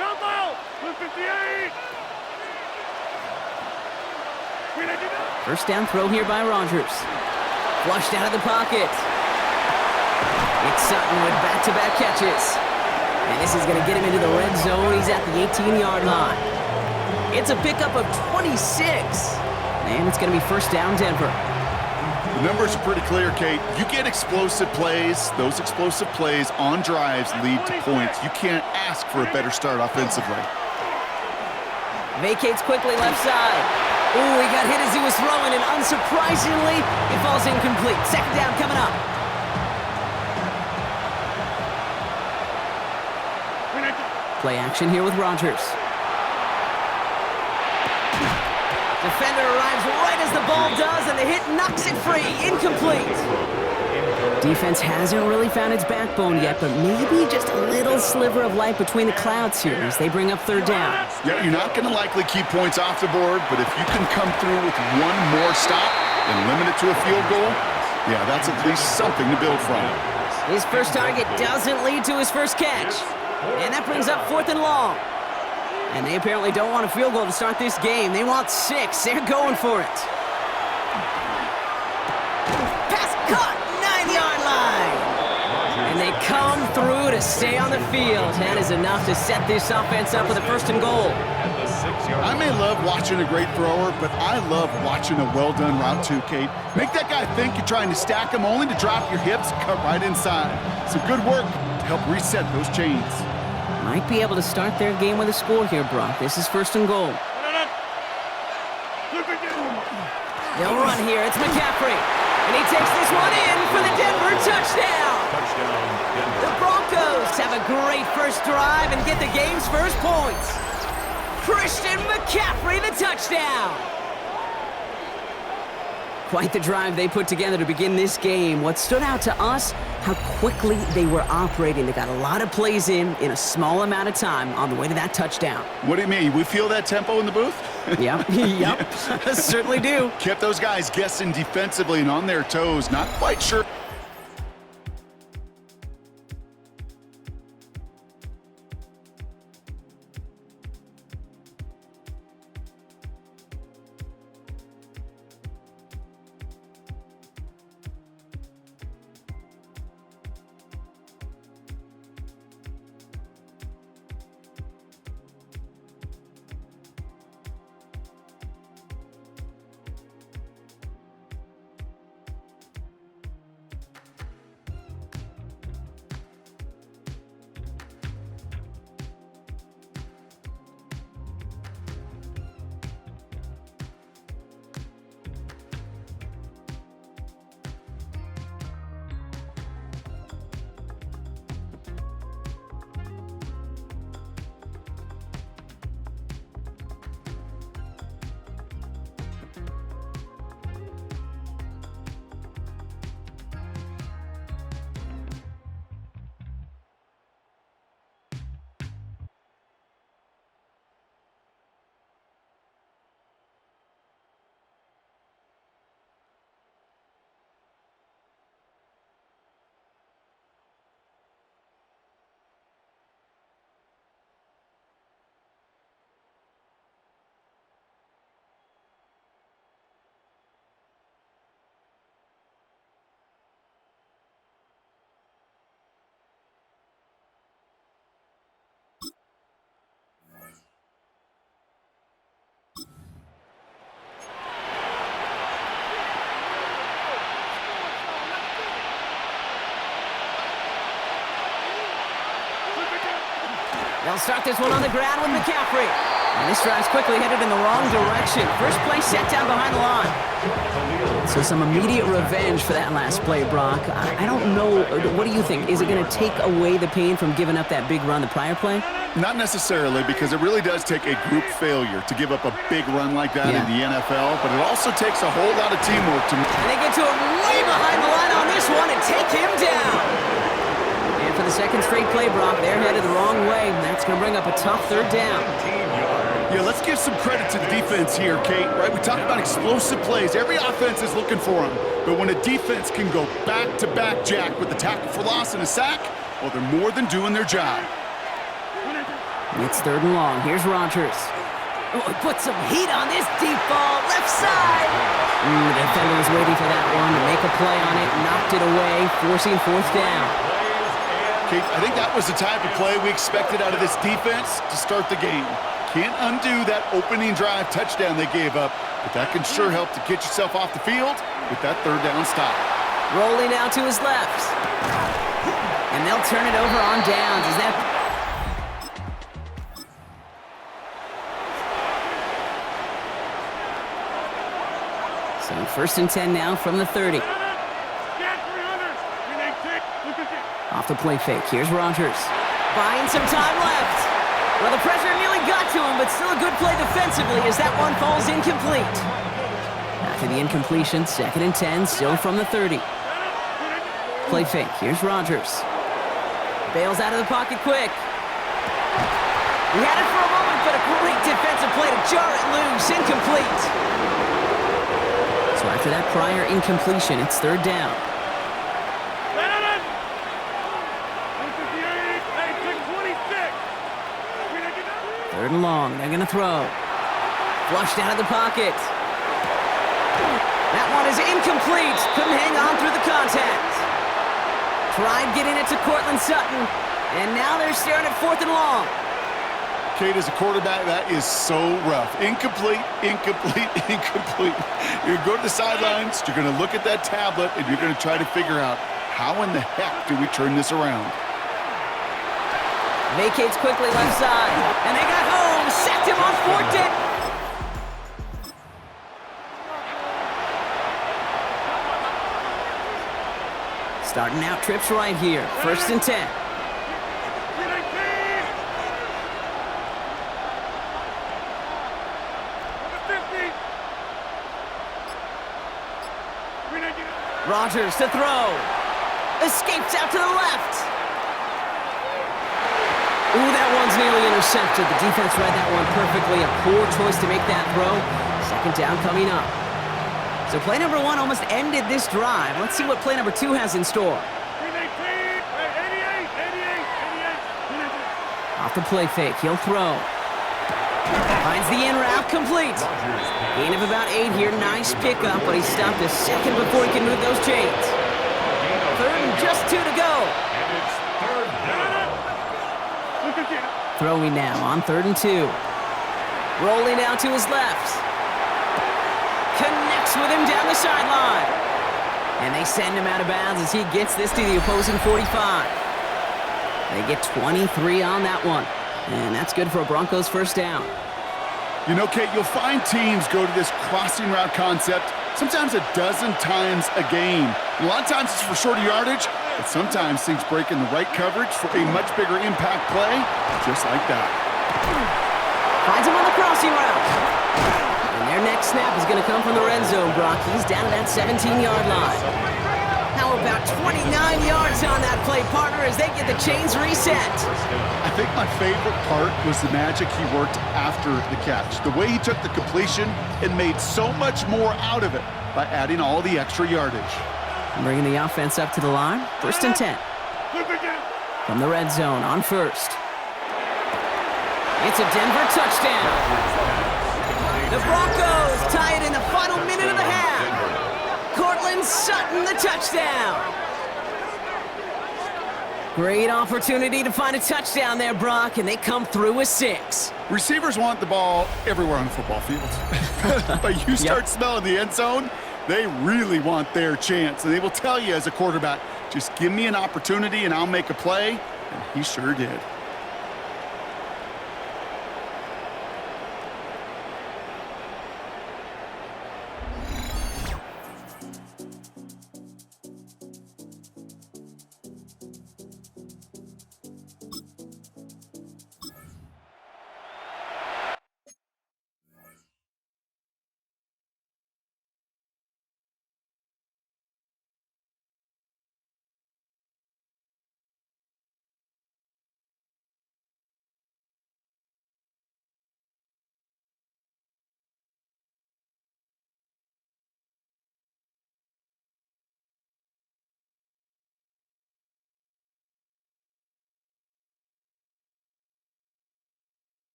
Jump out! 58! First down throw here by Rodgers. Flushed out of the pocket. It's Sutton with back-to-back catches. And this is going to get him into the red zone. He's at the 18-yard line. It's a pickup of 26. And it's going to be first down, Denver. The numbers are pretty clear, Kate. You get explosive plays. Those explosive plays on drives lead to points. You can't ask for a better start offensively. Vacates quickly left side. Ooh, he got hit as he was throwing, and unsurprisingly, it falls incomplete. Second down coming up. Play action here with Rodgers. Defender arrives right as the ball does, and the hit knocks it free. Incomplete. Defense hasn't really found its backbone yet, but maybe just a little sliver of light between the clouds here as they bring up third down. Yeah, you're not going to likely keep points off the board, but if you can come through with one more stop and limit it to a field goal, yeah, that's at least something to build from. His first target doesn't lead to his first catch. And that brings up fourth and long. And they apparently don't want a field goal to start this game. They want 6. They're going for it. Pass caught, 9-yard line. And they come through to stay on the field. That is enough to set this offense up with a first and goal. I may love watching a great thrower, but I love watching a well-done route too, Kate. Make that guy think you're trying to stack him only to drop your hips and cut right inside. Some good work to help reset those chains. Might be able to start their game with a score here, Brock. This is first and goal. They'll run here. It's McCaffrey. And he takes this one in for the Denver touchdown. The Broncos have a great first drive and get the game's first points. Christian McCaffrey, the touchdown. Quite the drive they put together to begin this game. What stood out to us, how quickly they were operating. They got a lot of plays in a small amount of time on the way to that touchdown. What do you mean? We feel that tempo in the booth? Yep, certainly do. Kept those guys guessing defensively and on their toes. Not quite sure. They'll start this one on the ground with McCaffrey. And this drive's quickly headed in the wrong direction. First play set down behind the line. So some immediate revenge for that last play, Brock. I don't know. What do you think? Is it going to take away the pain from giving up that big run the prior play? Not necessarily, because it really does take a group failure to give up a big run like that in the NFL, but it also takes a whole lot of teamwork to... And they get to him way behind the line on this one and take him down. And for the second straight play, Brock, they're headed the wrong way. That's going to bring up a tough third down. Yeah, let's give some credit to the defense here, Kate, right? We talk about explosive plays. Every offense is looking for them. But when a defense can go back-to-back, Jack, with the tackle for loss and a sack, well, they're more than doing their job. It's 3rd and long. Here's Rodgers. Oh, put some heat on this deep ball. Left side. The defender was waiting for that one to make a play on it. Knocked it away, forcing 4th down. Kate, I think that was the type of play we expected out of this defense to start the game. Can't undo that opening drive touchdown they gave up, but that can sure help to get yourself off the field with that 3rd down stop. Rolling out to his left. And they'll turn it over on downs. Is that... So 1st and 10 now from the 30. Off the play fake. Here's Rodgers. Buying some time left. Well, the pressure nearly got to him, but still a good play defensively as that one falls incomplete. After the incompletion, 2nd and 10, still from the 30. Play fake. Here's Rodgers. Bails out of the pocket quick. He had it for a moment, but a great defensive play to jar it loose. Incomplete. So after that prior incompletion, it's 3rd down. 3rd and long. They're going to throw. Flushed out of the pocket. That one is incomplete. Couldn't hang on through the contact. Tried getting it to Courtland Sutton. And now they're staring at 4th and long. Kate, as a quarterback, that is so rough. Incomplete, incomplete, incomplete. You're going to go to the sidelines, you're going to look at that tablet, and you're going to try to figure out, how in the heck do we turn this around? Vacates quickly left side. And they got home. Sacked him on 4th down. Starting out trips right here. 1st and 10. Rodgers to throw. Escapes out to the left. Ooh, that one's nearly intercepted. The defense read that one perfectly. A poor choice to make that throw. 2nd down coming up. So play number 1 almost ended this drive. Let's see what play number 2 has in store. Off the play fake, he'll throw. Finds the in route, complete. Gain of about 8 here. Nice pickup, but he stopped a second before he can move those chains. 3rd and just 2 to go. Throwing now on 3rd and 2. Rolling out to his left. Connects with him down the sideline. And they send him out of bounds as he gets this to the opposing 45. They get 23 on that one. And that's good for a Broncos 1st down. You know, Kate, you'll find teams go to this crossing route concept sometimes a dozen times a game. A lot of times it's for shorter yardage, but sometimes things break in the right coverage for a much bigger impact play, just like that. Finds him on the crossing route. And their next snap is going to come from the red zone, Brock. He's down to that 17-yard line. How about 29 yards on that play, partner, as they get the chains reset. I think my favorite part was the magic he worked after the catch. The way he took the completion and made so much more out of it by adding all the extra yardage. Bringing the offense up to the line. 1st and 10. From the red zone on 1st. It's a Denver touchdown. The Broncos tie it in the final minute of the half. Courtland Sutton, the touchdown. Great opportunity to find a touchdown there, Brock, and they come through with 6. Receivers want the ball everywhere on the football field. But you start smelling the end zone, they really want their chance. And they will tell you as a quarterback, just give me an opportunity and I'll make a play. And he sure did.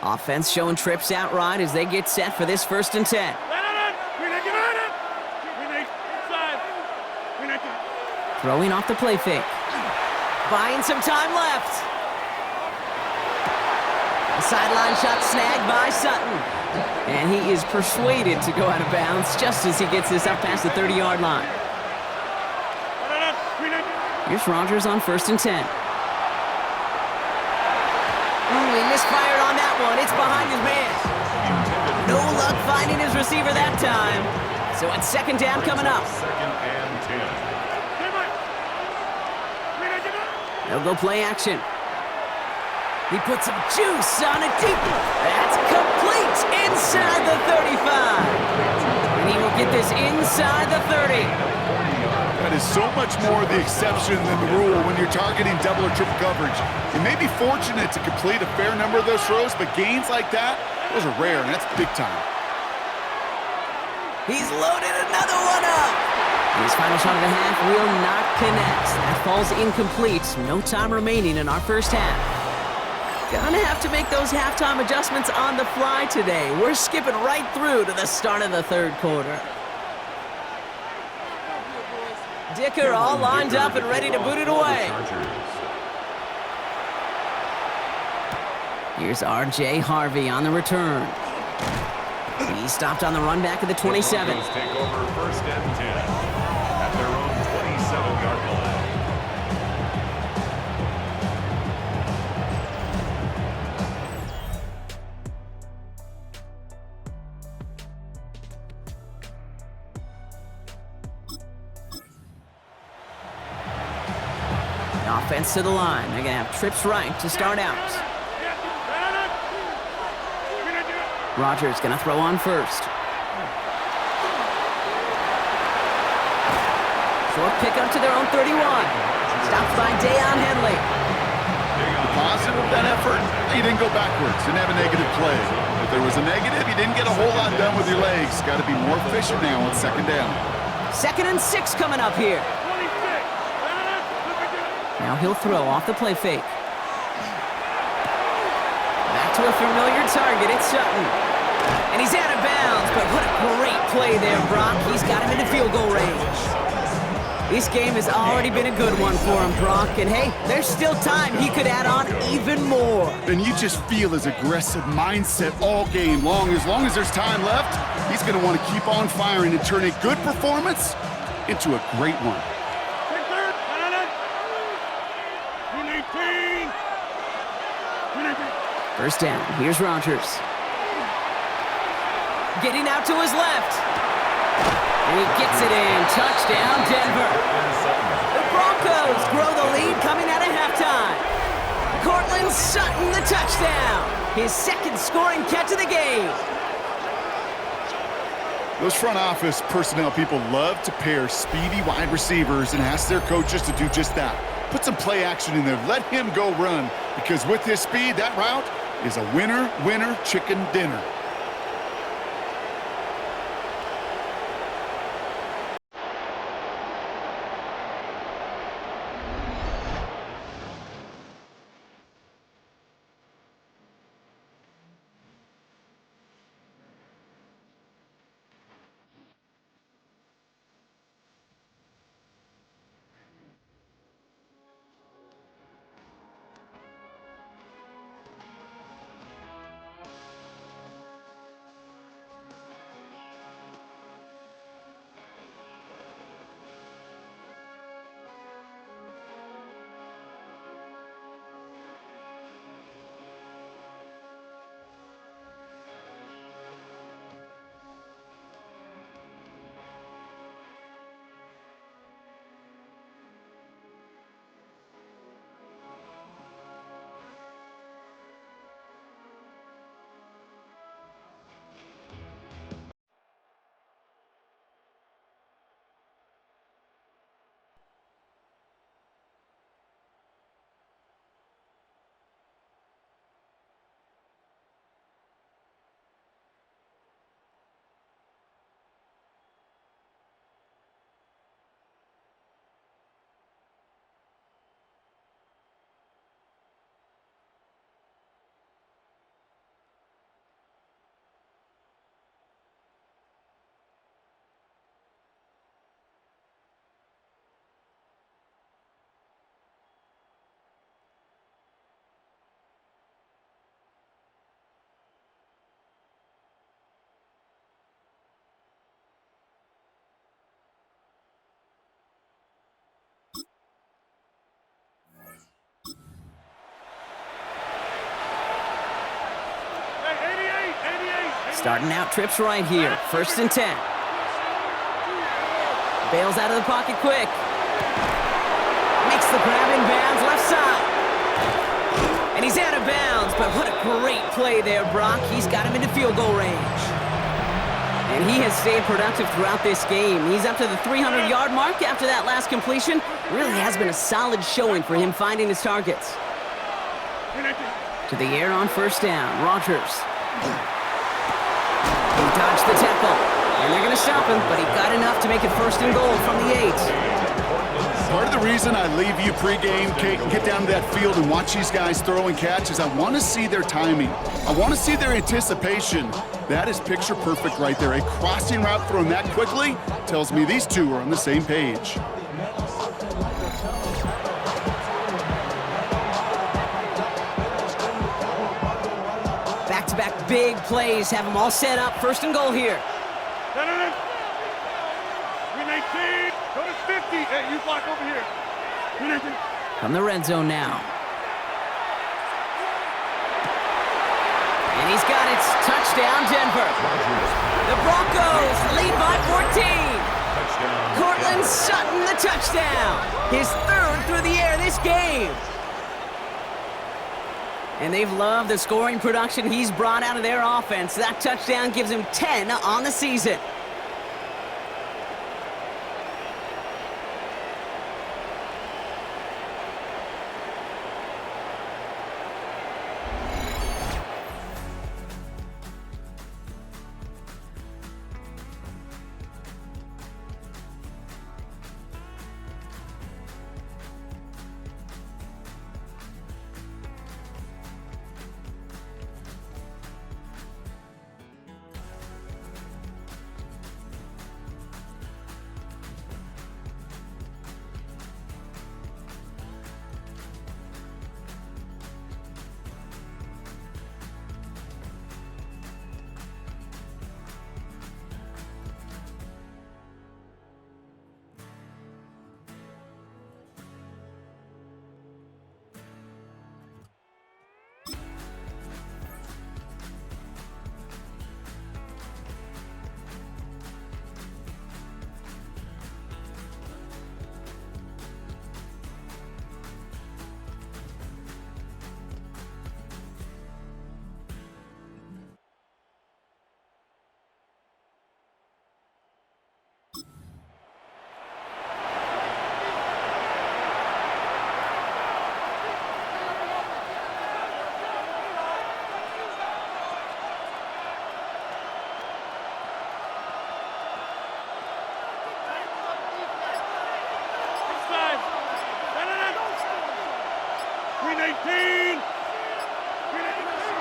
Offense showing trips out right as they get set for this 1st and 10. Throwing off the play fake. Buying some time left. A sideline shot snagged by Sutton. And he is persuaded to go out of bounds just as he gets this up past the 30-yard line. Here's Rodgers on 1st and 10. He misfired on that one. It's behind his man. No luck finding his receiver that time. So it's 2nd down coming up. 2nd and 10. They'll go play action. He puts some juice on it deep. That's complete inside the 35. And he will get this inside the 30. That is so much more the exception than the rule when you're targeting double or triple coverage. You may be fortunate to complete a fair number of those throws, but gains like that, those are rare, and that's big time. He's loaded another one up. And his final shot of the half will not connect. That falls incomplete. No time remaining in our 1st half. Gonna have to make those halftime adjustments on the fly today. We're skipping right through to the start of the 3rd quarter. Dicker all lined up and ready to boot it away. Here's R.J. Harvey on the return. He stopped on the run back at the 27. The Broncos take over 1st and 10 at their own 27-yard line. Offense to the line. They're going to have trips right to start out. Rodgers going to throw on 1st. Short pickup to their own 31. Stopped by Deion Henley. The positive of that effort, you didn't go backwards, didn't have a negative play. If there was a negative, you didn't get a whole lot done with your legs. Got to be more efficient now on 2nd down. 2nd and 6 coming up here. Now he'll throw off the play fake. Back to a familiar target. It's Sutton. And he's out of bounds, but what a great play there, Brock. He's got him into field goal range. This game has already been a good one for him, Brock. And hey, there's still time. He could add on even more. And you just feel his aggressive mindset all game long. As long as there's time left, he's going to want to keep on firing and turn a good performance into a great one. 1st down. Here's Rodgers. Getting out to his left. And he gets it in. Touchdown, Denver. The Broncos grow the lead coming out of halftime. Courtland Sutton, the touchdown. His 2nd scoring catch of the game. Those front office personnel people love to pair speedy wide receivers and ask their coaches to do just that. Put some play action in there. Let him go run. Because with his speed, that route is a winner, winner, chicken dinner. Starting out trips right here. 1st and 10. Bails out of the pocket quick. Makes the grab in bounds, left side. And he's out of bounds, but what a great play there, Brock. He's got him into field goal range. And he has stayed productive throughout this game. He's up to the 300-yard mark after that last completion. Really has been a solid showing for him finding his targets. To the air on 1st down, Rodgers. He dodged the tackle, and they're going to stop him, but he got enough to make it 1st and goal from the 8. Part of the reason I leave you pregame, Kate, and get down to that field and watch these guys throw and catch is I want to see their timing. I want to see their anticipation. That is picture perfect right there. A crossing route thrown that quickly tells me these two are on the same page. Back-to-back big plays have them all set up. 1st and goal here. 319. Go to 50. Hey, you block over here. 319. From the red zone now. And he's got it. Touchdown, Denver. The Broncos lead by 14. Cortland Sutton, the touchdown. His 3rd through the air this game. And they've loved the scoring production he's brought out of their offense. That touchdown gives him 10 on the season.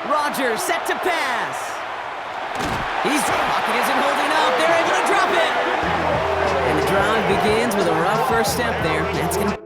Rodgers set to pass. His pocket isn't holding up. They're able to drop it. And the drive begins with a rough first step there. That's going to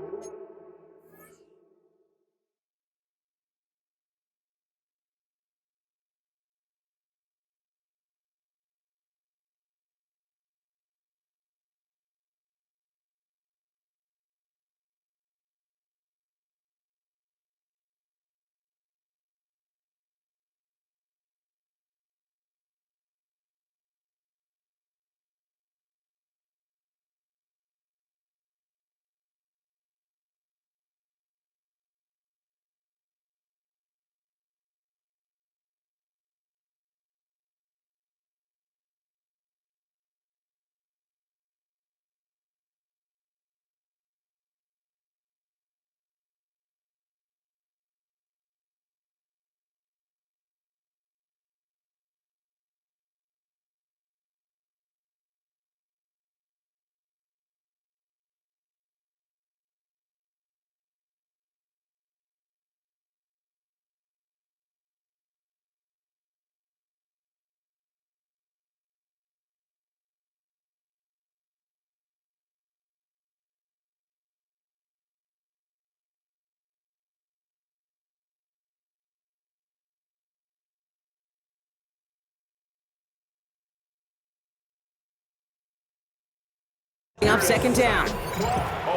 Up second down.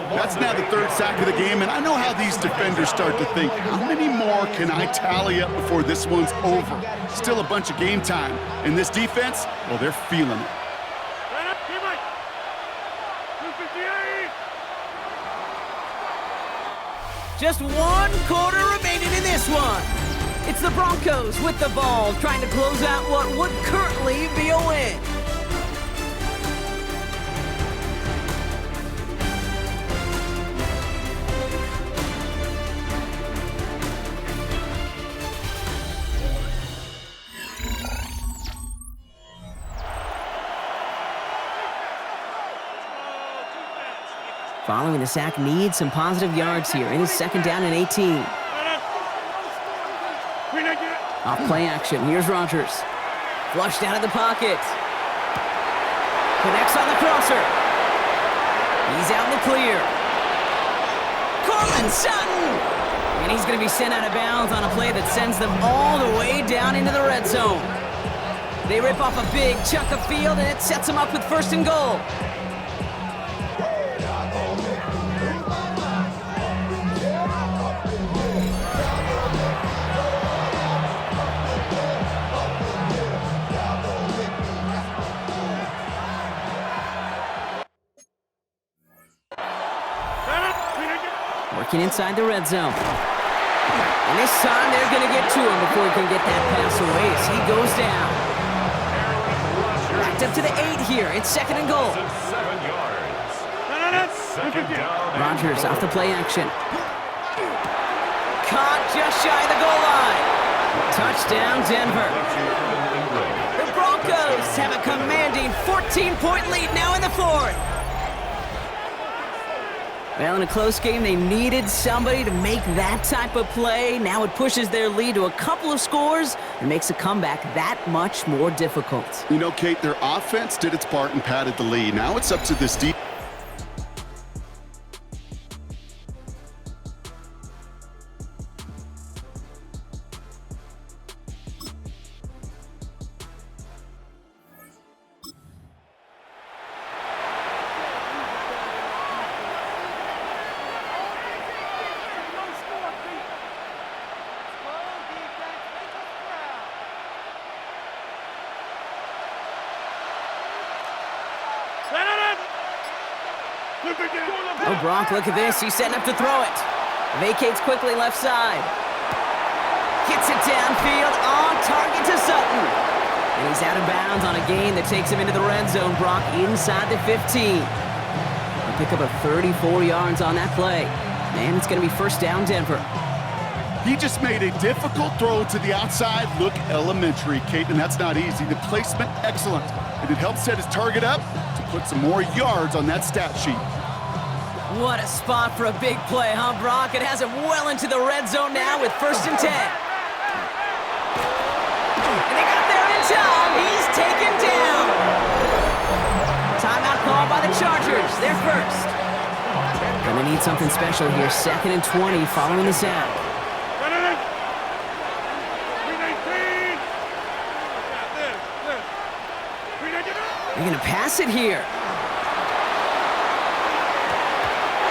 That's now the third sack of the game, and I know how these defenders start to think. How many more can I tally up before this one's over? Still a bunch of game time. And this defense, well, they're feeling it. Just 1 quarter remaining in this one. It's the Broncos with the ball, trying to close out what would currently be a win. Following the sack, needs some positive yards here. It is second down and 18. Off play action. Here's Rodgers. Flushed out of the pocket. Connects on the crosser. He's out in the clear. Courtland Sutton! And he's going to be sent out of bounds on a play that sends them all the way down into the red zone. They rip off a big chunk of field, and it sets them up with first and goal. Working inside the red zone. And this time they're going to get to him before he can get that pass away as he goes down. Backed up to the 8 here. It's second and goal. 7 yards. Second down. Rodgers off the play action. Caught just shy of the goal line. Touchdown, Denver. The Broncos have a commanding 14-point lead now in the fourth. Well, in a close game, they needed somebody to make that type of play. Now it pushes their lead to a couple of scores and makes a comeback that much more difficult. You know, Kate, their offense did its part and padded the lead. Now it's up to this deep. Oh, Gronk, look at this. He's setting up to throw it. Vacates quickly left side. Gets it downfield on target to Sutton. And he's out of bounds on a gain that takes him into the red zone, Brock, inside the 15. They pick up a 34 yards on that play. And it's going to be first down, Denver. He just made a difficult throw to the outside. Look elementary, Kate, and that's not easy. The placement, excellent. And it helped set his target up to put some more yards on that stat sheet. What a spot for a big play, huh, Brock? It has him well into the red zone now with first and 10. And they got there in time. He's taken down. Timeout called by the Chargers. They're first. And they need something special here. Second and 20 following the sack. They're going to pass it here.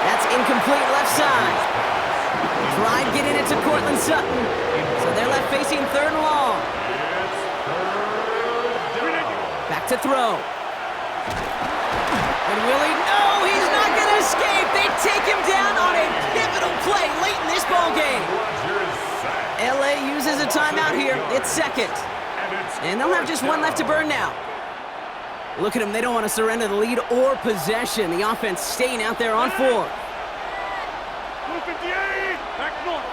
That's incomplete left side. Tried getting it to Courtland Sutton. So they're left facing third and long. Back to throw. And will he? No, he's not going to escape. They take him down on a pivotal play late in this ball game. LA uses a timeout here. It's second. And they'll have just one left to burn now. Look at them. They don't want to surrender the lead or possession. The offense staying out there on 4. 258! Back north.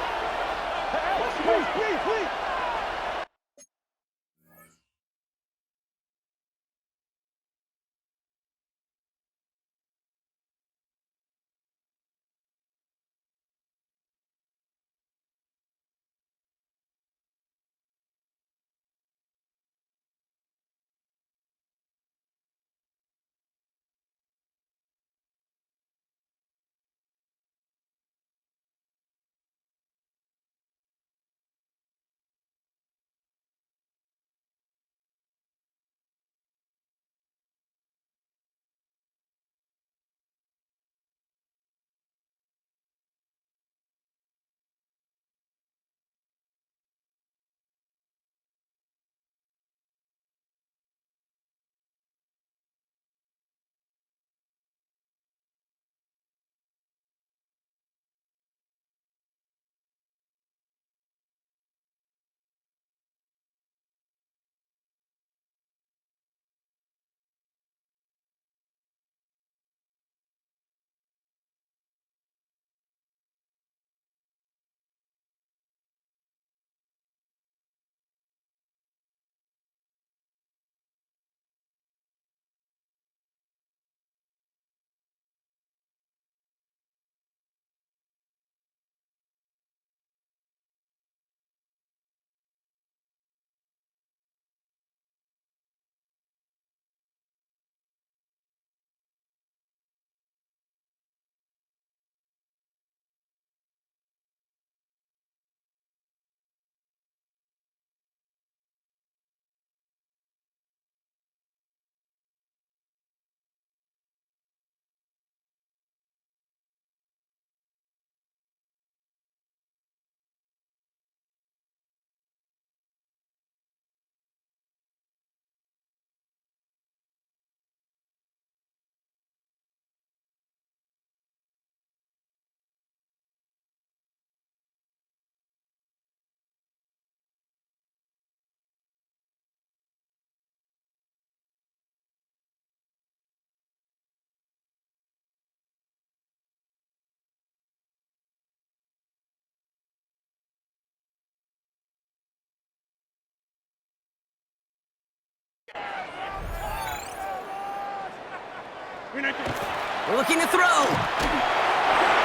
Looking to throw.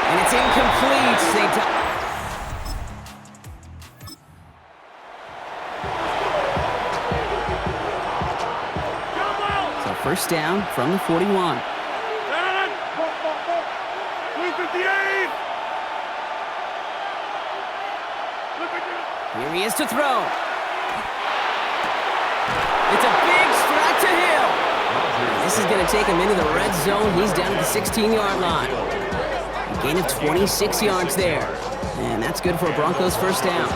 And it's incomplete. So first down from the 41. Here he is to throw. It's a big strike to Hill. This is going to take him into the red zone. He's down at the 16-yard line. A gain of 26 yards there. And that's good for a Broncos first down.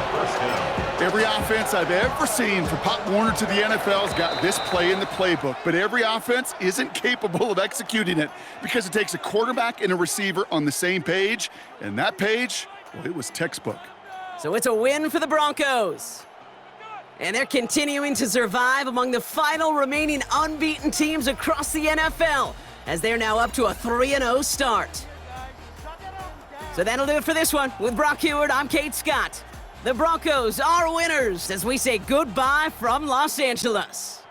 Every offense I've ever seen from Pop Warner to the NFL's got this play in the playbook, but every offense isn't capable of executing it because it takes a quarterback and a receiver on the same page, and that page, well, it was textbook. So it's a win for the Broncos. And they're continuing to survive among the final remaining unbeaten teams across the NFL as they're now up to a 3-0 start. So that'll do it for this one. With Brock Huard, I'm Kate Scott. The Broncos are winners as we say goodbye from Los Angeles.